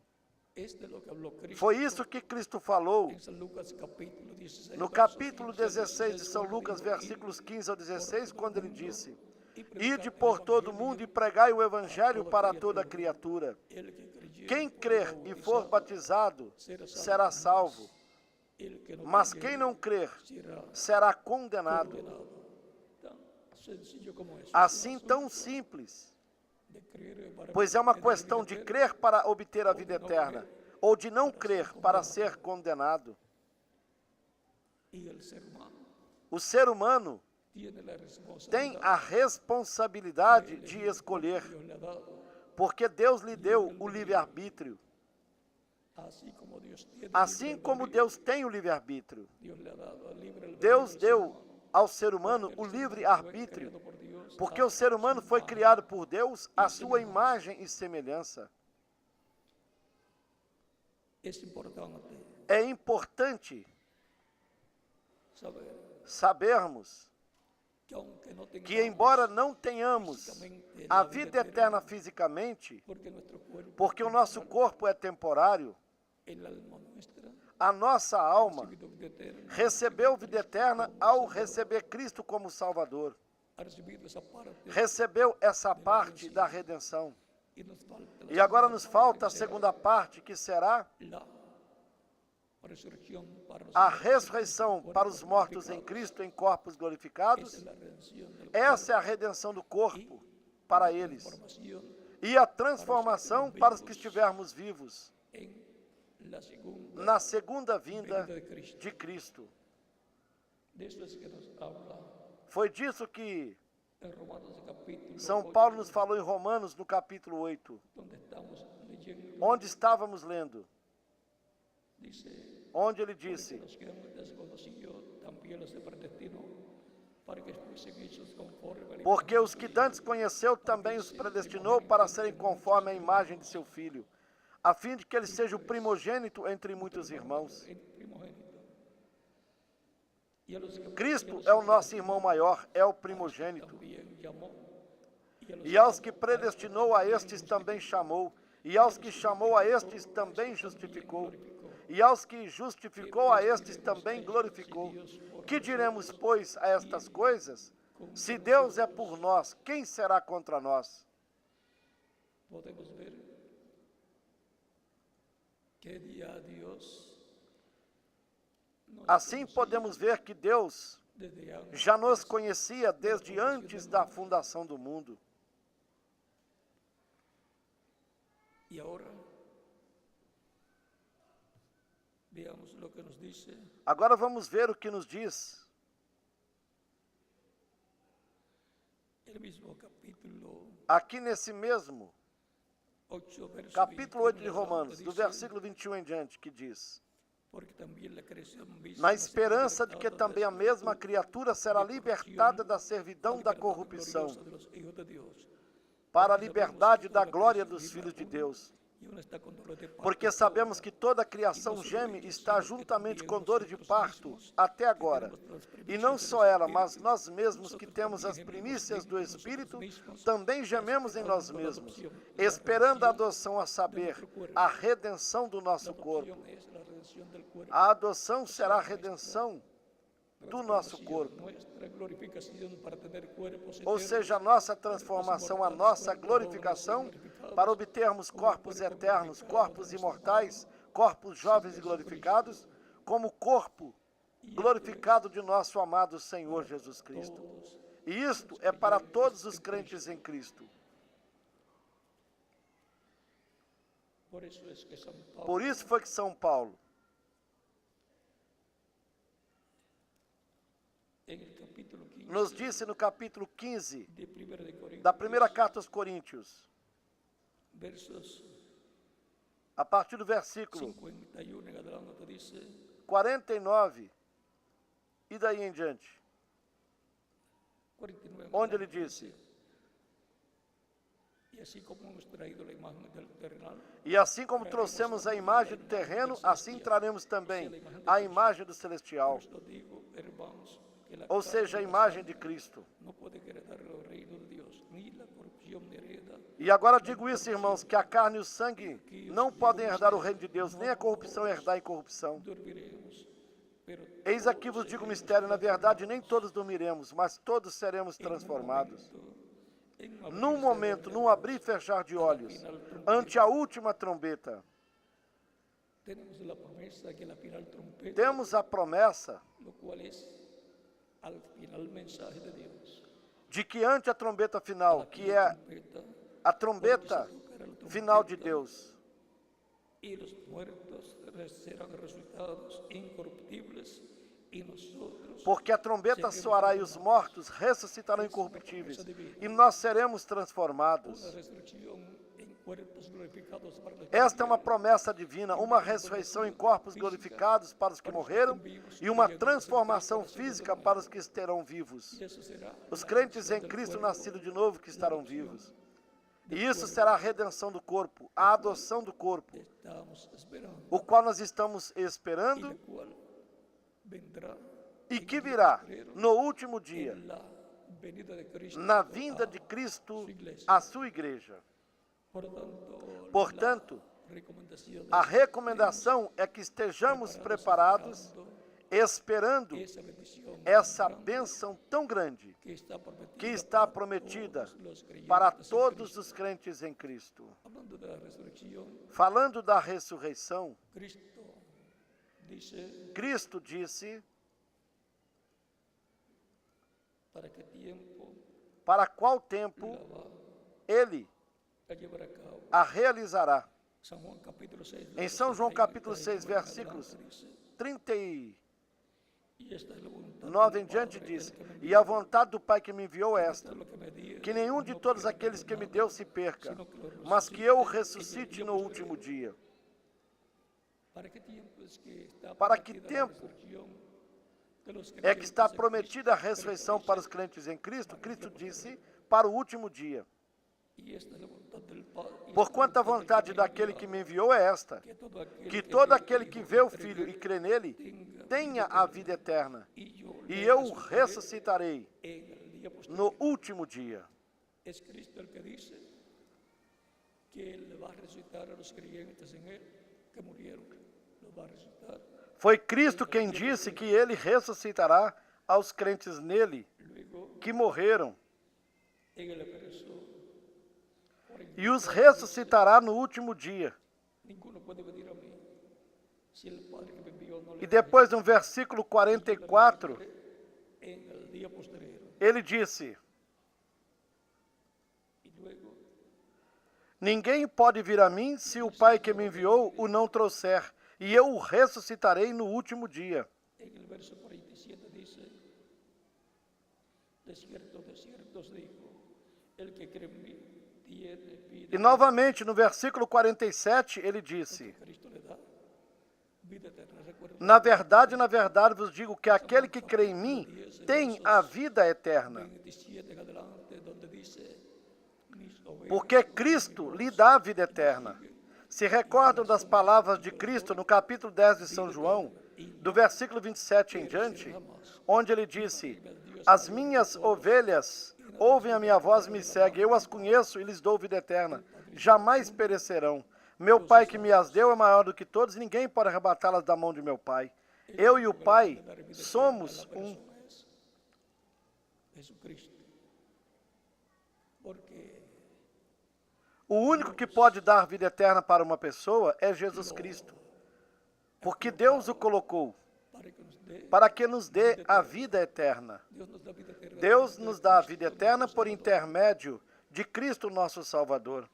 Foi isso que Cristo falou no capítulo 16 de São Lucas, versículos 15 ao 16, quando ele disse: Ide por todo o mundo e pregai o Evangelho para toda criatura. Quem crer e for batizado será salvo, mas quem não crer será condenado. Assim tão simples, pois é uma questão de crer para obter a vida eterna, ou de não crer para ser condenado. O ser humano tem a responsabilidade de escolher, porque Deus lhe deu o livre-arbítrio. Assim como Deus tem o livre-arbítrio, Deus deu ao ser humano o livre-arbítrio, porque o ser humano foi criado por Deus à sua imagem e semelhança. É importante sabermos que, embora não tenhamos a vida eterna fisicamente, porque o nosso corpo é temporário, a nossa alma recebeu vida eterna ao receber Cristo como Salvador. Recebeu essa parte da redenção. E agora nos falta a segunda parte, que será a ressurreição para os mortos em Cristo em corpos glorificados. Essa é a redenção do corpo para eles. E a transformação para os que estivermos vivos na segunda vinda de Cristo. Foi disso que São Paulo nos falou em Romanos, no capítulo 8, onde estávamos lendo, onde ele disse: porque os que dantes conheceu também os predestinou para serem conforme a imagem de seu Filho, a fim de que ele seja o primogênito entre muitos irmãos. Cristo é o nosso irmão maior, é o primogênito. E aos que predestinou, a estes também chamou. E aos que chamou, a estes também justificou. E aos que justificou, a estes também glorificou. Que diremos, pois, a estas coisas? Se Deus é por nós, quem será contra nós? Podemos ver que Deus, assim podemos ver que Deus já nos conhecia desde antes da fundação do mundo. E agora, veamos o que nos diz. Agora vamos ver o que nos diz aqui nesse mesmo capítulo 8 de Romanos, do versículo 21 em diante, que diz: na esperança de que também a mesma criatura será libertada da servidão da corrupção para a liberdade da glória dos filhos de Deus. y uno está con dolor de parto. Porque sabemos que toda a criação geme e está juntamente com dores de parto até agora. E não só ela, mas nós mesmos que temos as primícias do Espírito, também gememos em nós mesmos, esperando a adoção, a saber, a redenção do nosso corpo. Es la redención del cuerpo. A adoção será a redenção do nosso corpo. Nuestra glorificación para tener cuerpos Ou eternos, seja, a nossa transformação, a nossa glorificação, para obtermos corpos eternos, corpos imortais, corpos jovens e glorificados, como corpo glorificado de nosso amado Senhor Jesus Cristo. E isto é para todos os crentes em Cristo. por eso es que San Pablo Por isso foi que São Paulo, en el capítulo 15 nos disse no capítulo 15 de 1 de Corintios, da primeira carta aos Coríntios, versos a partir do versículo 51 en adelante, dice: 49 e daí em diante, 49 en onde ele adelante, disse: y así como hemos traído la imagen del terrenal, e assim como trouxemos a imagem do terreno, assim traremos também a imagem do celestial, esto digo, hermanos, que la ou seja, a imagem de Cristo. no puede heredar el reino de Dios, ni la corrupción hereda. E agora digo isso, irmãos, que a carne e o sangue não podem herdar o reino de Deus, nem a corrupção herdar a incorrupção. Dormiremos, pero Eis aqui vos digo o mistério, na verdade nem todos dormiremos, mas todos seremos transformados. Num momento, num abrir e fechar de olhos, ante a última trombeta, tenemos la promesa que la final trompeta, temos a promessa lo cual es al final mensaje de Dios. de que ante a trombeta final, que é Trompeta, a trombeta final de Deus, y los muertos serán resucitados incorruptibles y nosotros porque a trombeta soará e os mortos ressuscitarão incorruptíveis, e nós seremos una transformados. resurrección en cuerpos glorificados para los que Esta é uma promessa divina, uma ressurreição em corpos glorificados para os que morreram e uma transformação física para os que estarão vivos. y eso será Os crentes em Cristo nascidos de novo que estarão vivos. E isso será a redenção do corpo, a adoção do corpo, estamos esperando, o qual nós estamos y esperando la cual vendrá e que virá no último dia, en la venida de Cristo, na vinda de Cristo, à sua igreja. Portanto, a recomendação é que estejamos preparados, esperando essa bênção tão grande que está prometida para todos os crentes em Cristo. hablando de la resurrección, Falando da ressurreição, Cristo dice: Cristo disse ¿para qué tiempo para qual tempo la va Ele a llevar a cabo? a realizará. San Juan capítulo 6, Em São João capítulo 6, versículos 39 y esta es la voluntad em del diante Padre, diz: el que me e a vontade do Pai que me enviou é esta, dio, lo que me dio, que nenhum de no todos pierda aqueles que me nada, deu se perca, sino que lo mas que eu o ressuscite no último dia. ¿Para qué tiempo es que está Para que prometida la tempo resurrección de los É que está creyentes en prometida a ressurreição para os crentes em Cristo. Cristo disse: para o último dia. Cristo? Y esta es la voluntad del Padre, y Porquanto a esta es la vontade voluntad daquele del que Padre, me enviou é esta, que todo aquele que vê o Filho e crê nele tenha a vida eterna, e eu o ressuscitarei en el día posterior. no último dia. Es Cristo el que dice que Él va a resucitar a los creyentes en Él que murieron. Los va a resucitar. Foi Cristo quem disse que ele ressuscitará aos crentes nele Luego, que morreram, en el verso 40, e os ressuscitará no último dia. ninguno puede venir a mí si el Padre que me envió no E le depois, no versículo 44, en el día posterior. ele disse: Y luego, ninguém pode vir a mim se o Pai que me enviou o não trouxer, e eu o ressuscitarei no último dia. en el verso 47 dice: de cierto os digo, el que cree en mí tiene vida. E novamente, no versículo 47, ele disse: Cristo le da vida eterna. Recuerda, na verdade vos digo que aquele que crê em mim tem a vida eterna, 27 en adelante, donde dice: mis ovejas porque Cristo lhe dá a vida eterna. se recordam das palavras de Cristo no capítulo 10 de São João, do versículo 27 em diante, onde ele disse: as minhas ovelhas ouvem a minha voz e me seguem, eu as conheço e lhes dou vida eterna, jamais perecerão. Meu Pai que me as deu é maior do que todos, e ninguém pode arrebatá-las da mão de meu Pai. Eu e o Pai somos um. O único que pode dar vida eterna para uma pessoa é Jesus Cristo, porque Deus o colocou para que nos dê a vida eterna. Deus nos dá a vida eterna por intermédio de Cristo, nosso Salvador.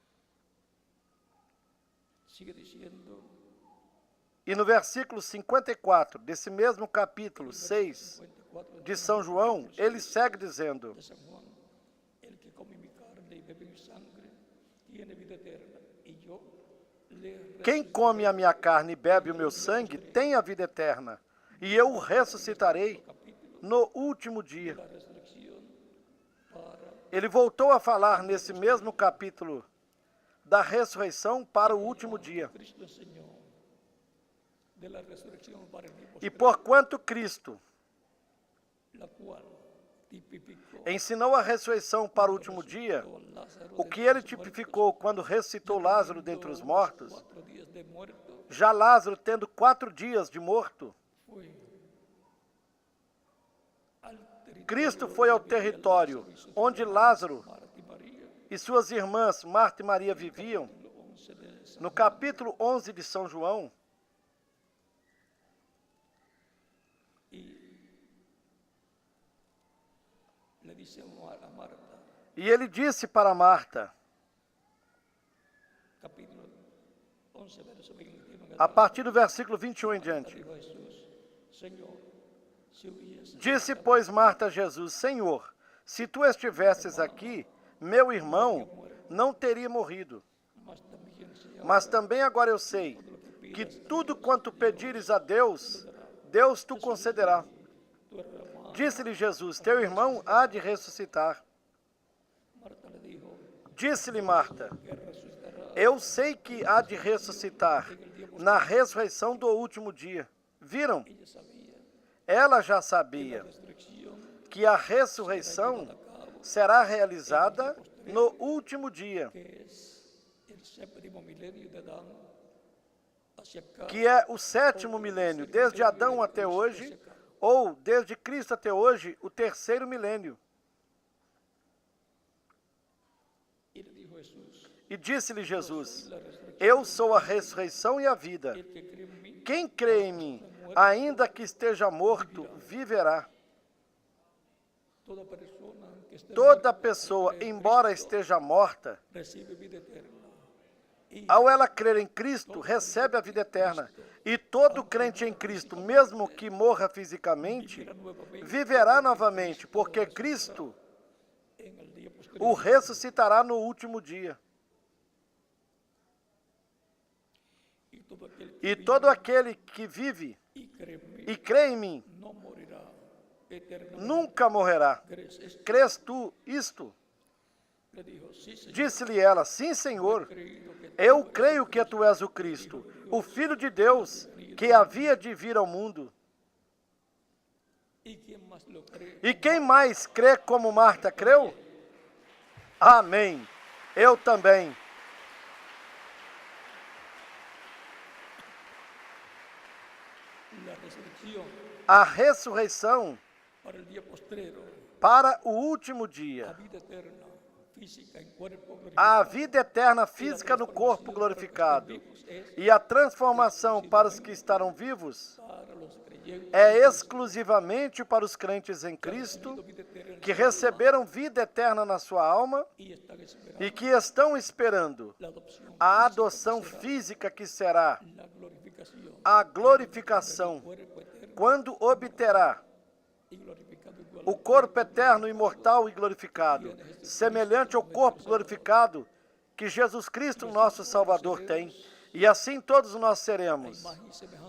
E no versículo 54 desse mesmo capítulo 6 de São João, ele segue dizendo: quem come a minha carne e bebe o meu sangue tem a vida eterna, e eu o ressuscitarei no último dia. Ele voltou a falar nesse mesmo capítulo da ressurreição para o último dia. E porquanto Cristo ensinou a ressurreição para o último dia, o que ele tipificou quando ressuscitou Lázaro dentre os mortos, já Lázaro tendo 4 dias de morto, Cristo foi ao território onde Lázaro e suas irmãs Marta e Maria viviam, no capítulo 11 de São João, e ele disse para Marta, a partir do versículo 21 em diante, disse, pois, Marta a Jesus: Senhor, se tu estivesses aqui, meu irmão não teria morrido. Mas também agora eu sei que tudo quanto pedires a Deus, Deus tu concederá. Disse-lhe Jesus: teu irmão há de ressuscitar. Disse-lhe Marta: eu sei que há de ressuscitar na ressurreição do último dia. Viram? Ela já sabia que a ressurreição será realizada no último dia, que é o 7º milênio, desde Adão até hoje, ou desde Cristo até hoje, o 3º milênio. E disse-lhe Jesus: eu sou a ressurreição e a vida. Quem crê em mim, ainda que esteja morto, viverá. Toda pessoa, embora esteja morta, ao ela crer em Cristo, recebe a vida eterna. E todo crente em Cristo, mesmo que morra fisicamente, viverá novamente, porque Cristo o ressuscitará no último dia. E todo aquele que vive e crê em mim nunca morrerá. Crês tu isto? Disse-lhe ela: sim, Senhor, eu creio que tu és o Cristo, o Filho de Deus, que havia de vir ao mundo. E quem mais crê como Marta creu? Amém. Eu também. A ressurreição para o último dia. A vida eterna física no corpo glorificado e a transformação para os que estarão vivos é exclusivamente para os crentes em Cristo, que receberam vida eterna na sua alma e que estão esperando a adoção física, que será a glorificação, quando obterá o corpo eterno, imortal e glorificado, semelhante ao corpo glorificado que Jesus Cristo, nosso Salvador, tem. E assim todos nós seremos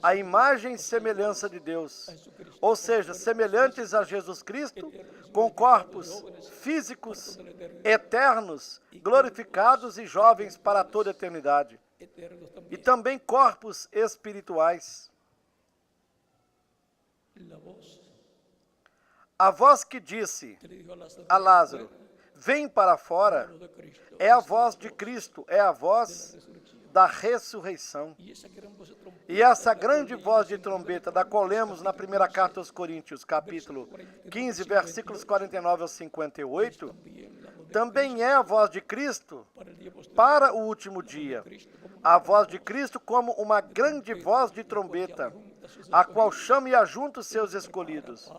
a imagem e semelhança de Deus, ou seja, semelhantes a Jesus Cristo, com corpos físicos, eternos, glorificados e jovens para toda a eternidade. eternos e también. também corpos espirituais. La voz A voz que disse que le dijo a Lázaro, vem para fora, de Cristo, é a voz de Cristo, é a voz resurrección. da ressurreição. Y esa gran voz de trompeta, E essa grande voz de trombeta, da qual lemos na primeira carta aos Coríntios, capítulo 15, versículos 49 ao 58, también la voz de também é a voz de Cristo para el día posterior, para o último dia. A voz de Cristo como uma grande voz de trombeta, a qual chama e ajunta os seus escolhidos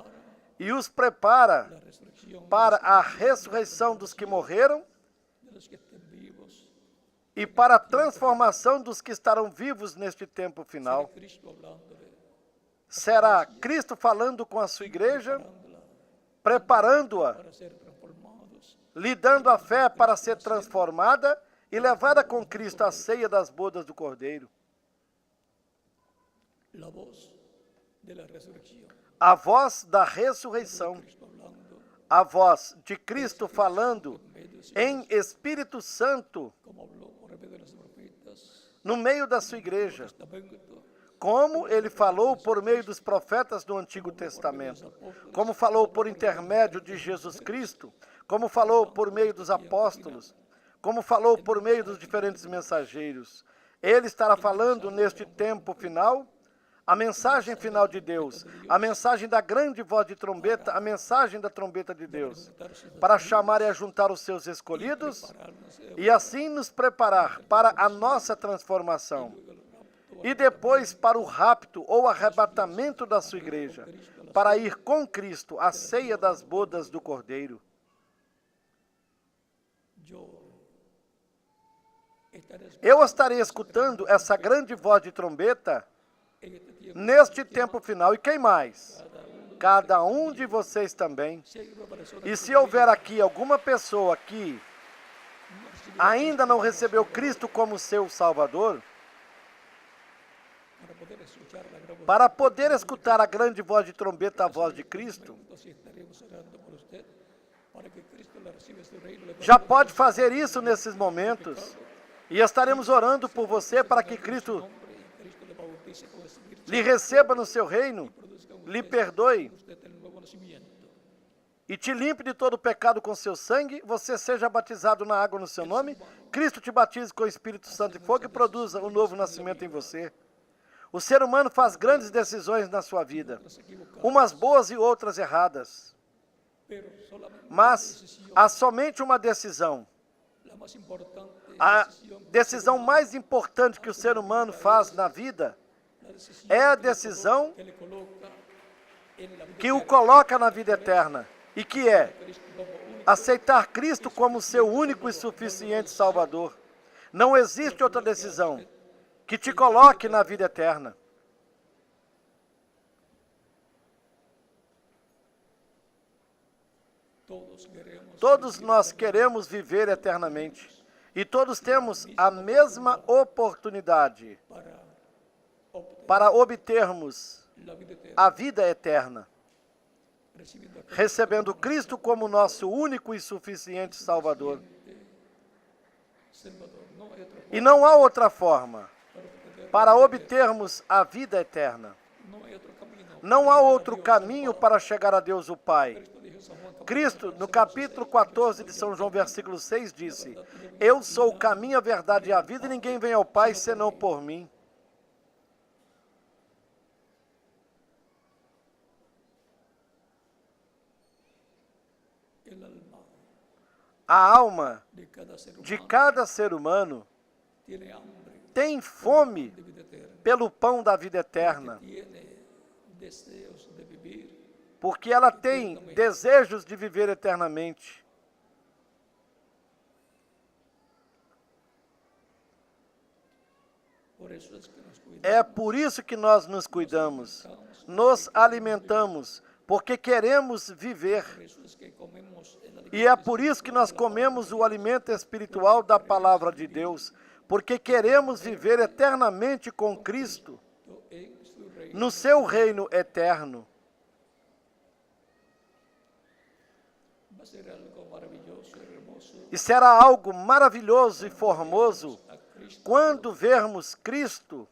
e os prepara la resurrección para a ressurreição dos que morreram de los que estén vivos. e para a transformação dos que estarão vivos neste tempo final. Cristo hablando de Será Cristo falando com a sua igreja, preparando-a, para ser transformados. lhe dando a fé para ser transformada e levada com Cristo à ceia das bodas do Cordeiro. La voz de la resurrección. A voz da ressurreição, Cristo hablando a voz de Cristo falando em Espírito Santo como habló por medio de los profetas. no meio da sua igreja, Testamento, como ele falou por meio dos profetas do Antigo Testamento, como falou por intermédio de Jesus Cristo, como falou por meio dos apóstolos, como falou por meio dos diferentes mensageiros. Ele estará falando neste tempo final a mensagem final de Deus, a mensagem da grande voz de trombeta, a mensagem da trombeta de Deus, para chamar e ajuntar os seus escolhidos e assim nos preparar para a nossa transformação. E depois para o rapto ou arrebatamento da sua igreja, para ir com Cristo à ceia das bodas do Cordeiro. Eu estarei escutando essa grande voz de trombeta neste tempo final. E quem mais? Cada um de vocês também. E se houver aqui alguma pessoa que ainda não recebeu Cristo como seu Salvador, para poder escutar a grande voz de trombeta, a voz de Cristo, já pode fazer isso nesses momentos. E estaremos orando por você para que Cristo lhe receba no seu reino, lhe perdoe e te limpe de todo o pecado com seu sangue, você seja batizado na água no seu nome, Cristo te batize com o Espírito Santo e fogo e produza um novo nascimento em você. O ser humano faz grandes decisões na sua vida, umas boas e outras erradas. Mas há somente uma decisão. A decisão mais importante que o ser humano faz na vida é a decisão que o coloca na vida eterna, e que é aceitar Cristo como seu único e suficiente Salvador. Não existe outra decisão que te coloque na vida eterna. Todos nós queremos viver eternamente. E todos temos a mesma oportunidade para obtermos a vida eterna, recebendo Cristo como nosso único e suficiente Salvador. E não há outra forma para obtermos a vida eterna. Não há outro caminho para chegar a Deus o Pai. Cristo, no capítulo 14 de São João, versículo 6, disse: Eu sou o caminho, a verdade e a vida, e ninguém vem ao Pai senão por mim. A alma de cada ser humano tem fome pelo pão da vida eterna, porque ela tem desejos de viver eternamente. É por isso que nós nos cuidamos, nos alimentamos, porque queremos viver. E é por isso que nós comemos o alimento espiritual da palavra de Deus, porque queremos viver eternamente com Cristo, no seu reino eterno. E será algo maravilhoso e formoso quando vermos Cristo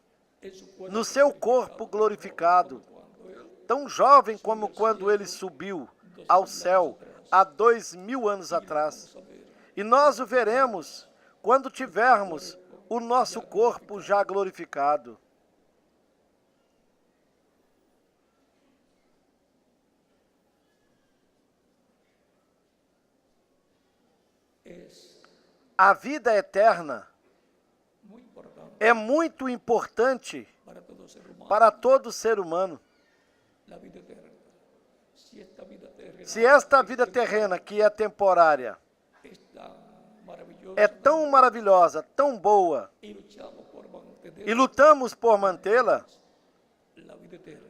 no seu corpo glorificado, tão jovem como quando ele subiu ao céu há 2000 anos atrás. E nós o veremos quando tivermos o nosso corpo já glorificado. A vida eterna é muito importante para todo ser humano. Se esta vida terrena, que é temporária, é tão maravilhosa, tão boa, e lutamos por mantê-la,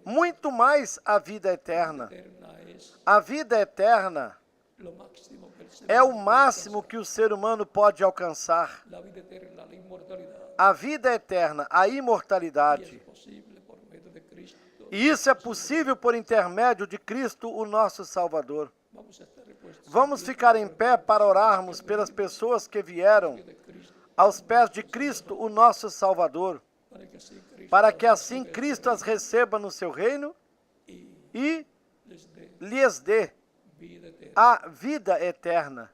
muito mais a vida eterna. A vida eterna é o máximo que o ser humano pode alcançar. A vida eterna, a imortalidade. E isso é possível por intermédio de Cristo, o nosso Salvador. Vamos ficar em pé para orarmos pelas pessoas que vieram aos pés de Cristo, o nosso Salvador, para que assim Cristo as receba no seu reino e lhes dê a vida eterna.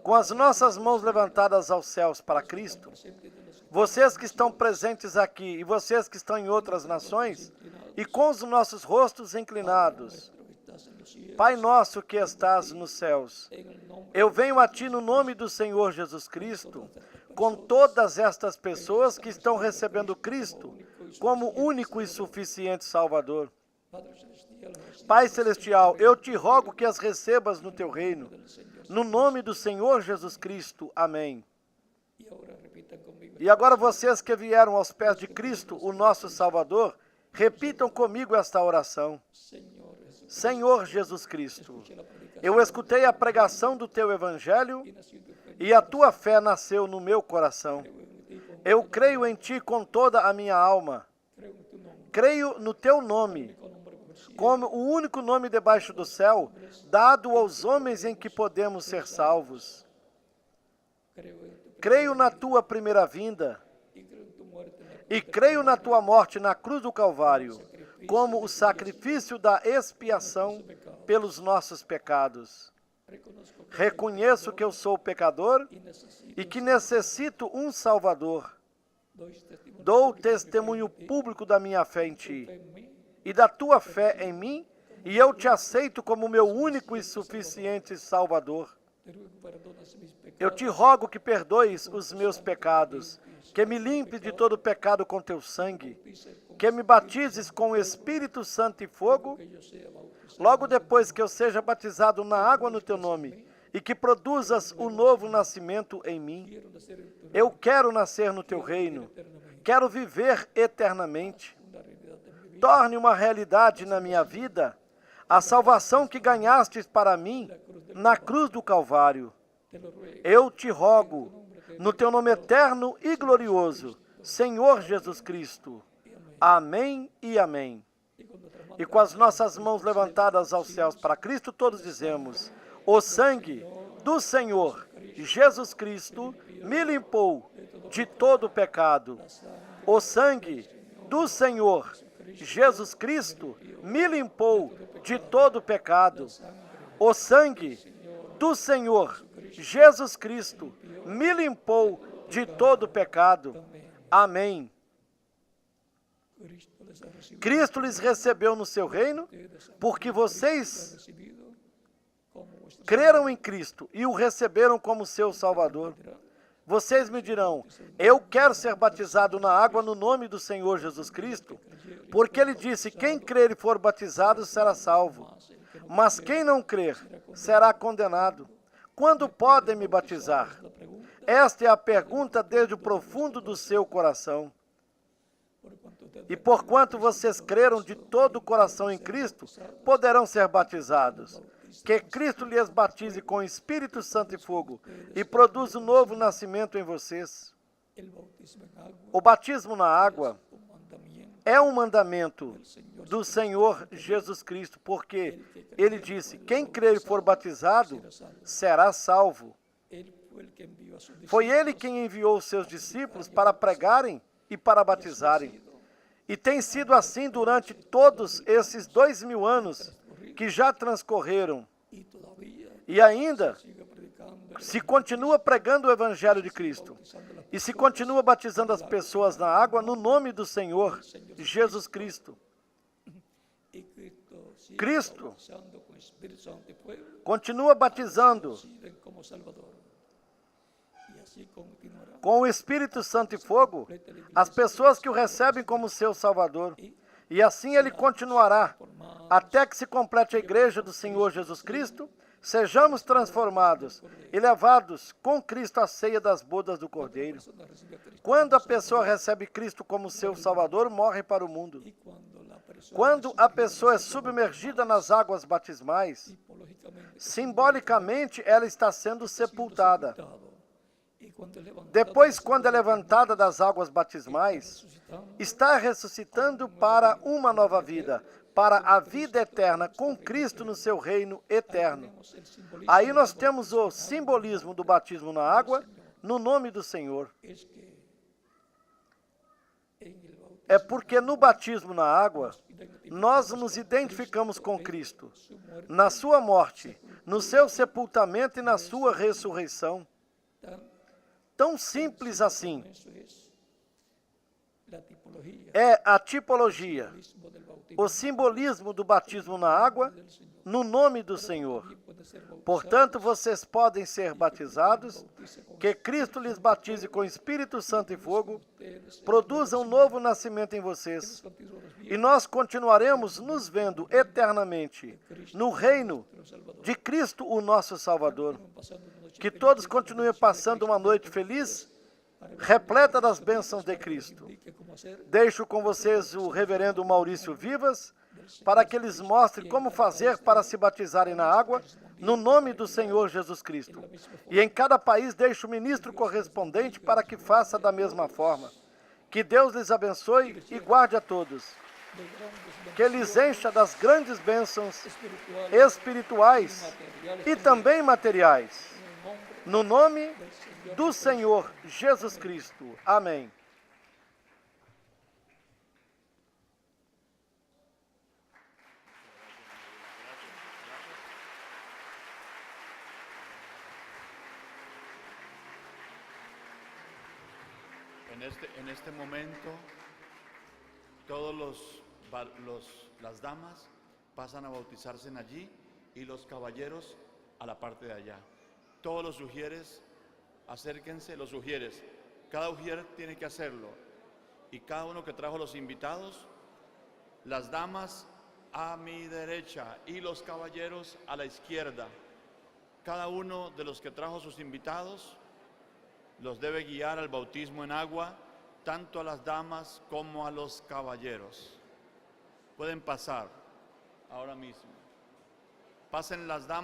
Com as nossas mãos levantadas aos céus para Cristo, vocês que estão presentes aqui e vocês que estão em outras nações, e com os nossos rostos inclinados, Pai nosso que estás nos céus, eu venho a Ti no nome do Senhor Jesus Cristo, com todas estas pessoas que estão recebendo Cristo como único e suficiente Salvador. Pai Celestial, eu te rogo que as recebas no Teu reino, no nome do Senhor Jesus Cristo. Amém. E agora vocês que vieram aos pés de Cristo, o nosso Salvador, repitam comigo esta oração. Senhor Jesus Cristo, eu escutei a pregação do Teu Evangelho e a Tua fé nasceu no meu coração. Eu creio em Ti com toda a minha alma. Creio no Teu nome, como o único nome debaixo do céu, dado aos homens em que podemos ser salvos. Creio na Tua primeira vinda e creio na Tua morte na cruz do Calvário, como o sacrifício da expiação pelos nossos pecados. Reconheço que eu sou pecador e que necessito um Salvador. Dou testemunho público da minha fé em Ti e da Tua fé em mim, e eu Te aceito como meu único e suficiente Salvador. Eu Te rogo que perdoes os meus pecados, que me limpes de todo pecado com Teu sangue, que me batizes com o Espírito Santo e fogo, logo depois que eu seja batizado na água no Teu nome, e que produzas o novo nascimento em mim. Eu quero nascer no Teu reino, quero viver eternamente. Torne uma realidade na minha vida a salvação que ganhastes para mim na cruz do Calvário. Eu te rogo, no Teu nome eterno e glorioso, Senhor Jesus Cristo. Amém e amém. E com as nossas mãos levantadas aos céus para Cristo, todos dizemos: o sangue do Senhor Jesus Cristo me limpou de todo pecado. O sangue do Senhor Jesus Cristo me limpou de todo pecado. O sangue do Senhor Jesus Cristo me limpou de todo pecado. Amém. Cristo lhes recebeu no seu reino, porque vocês creram em Cristo e o receberam como seu Salvador. Vocês me dirão: eu quero ser batizado na água no nome do Senhor Jesus Cristo, porque Ele disse: quem crer e for batizado será salvo, mas quem não crer será condenado. Quando podem me batizar? Esta é a pergunta desde o profundo do seu coração. E porquanto vocês creram de todo o coração em Cristo, poderão ser batizados. Que Cristo lhes batize com Espírito Santo e fogo e produza um novo nascimento em vocês. O batismo na água é um mandamento do Senhor Jesus Cristo, porque Ele disse: quem crer e for batizado será salvo. Foi Ele quem enviou os seus discípulos para pregarem e para batizarem. E tem sido assim durante todos esses 2000 anos que já transcorreram. E ainda se continua pregando o Evangelho de Cristo. E se continua batizando as pessoas na água no nome do Senhor Jesus Cristo. Cristo continua batizando com o Espírito Santo e fogo as pessoas que o recebem como seu Salvador. E assim ele continuará até que se complete a igreja do Senhor Jesus Cristo, sejamos transformados e levados com Cristo à ceia das bodas do Cordeiro. Quando a pessoa recebe Cristo como seu Salvador, morre para o mundo. Quando a pessoa é submergida nas águas batismais, simbolicamente ela está sendo sepultada. Depois, quando é levantada das águas batismais, está ressuscitando para uma nova vida, para a vida eterna com Cristo no seu reino eterno. Aí nós temos o simbolismo do batismo na água, no nome do Senhor. É porque no batismo na água, nós nos identificamos com Cristo, na sua morte, no seu sepultamento e na sua ressurreição. Tão simples assim. É a tipologia, o simbolismo do batismo na água, no nome do Senhor. Portanto, vocês podem ser batizados, que Cristo lhes batize com Espírito Santo e fogo, produza um novo nascimento em vocês. E nós continuaremos nos vendo eternamente no reino de Cristo, o nosso Salvador. Que todos continuem passando uma noite feliz, repleta das bênçãos de Cristo. Deixo com vocês o reverendo Maurício Vivas, para que eles mostrem como fazer para se batizarem na água, no nome do Senhor Jesus Cristo. E em cada país deixo o ministro correspondente para que faça da mesma forma. Que Deus lhes abençoe e guarde a todos. Que lhes encha das grandes bênçãos espirituais e também materiais. No nome do Senhor Jesus Cristo. Amém. En este momento, todas las damas pasan a bautizarse allí y los caballeros a la parte de allá. Todos los ujieres, acérquense, los ujieres. Cada ujier tiene que hacerlo. Y cada uno que trajo los invitados, las damas a mi derecha y los caballeros a la izquierda. Cada uno de los que trajo sus invitados los debe guiar al bautismo en agua, tanto a las damas como a los caballeros. Pueden pasar ahora mismo. Pasen las damas.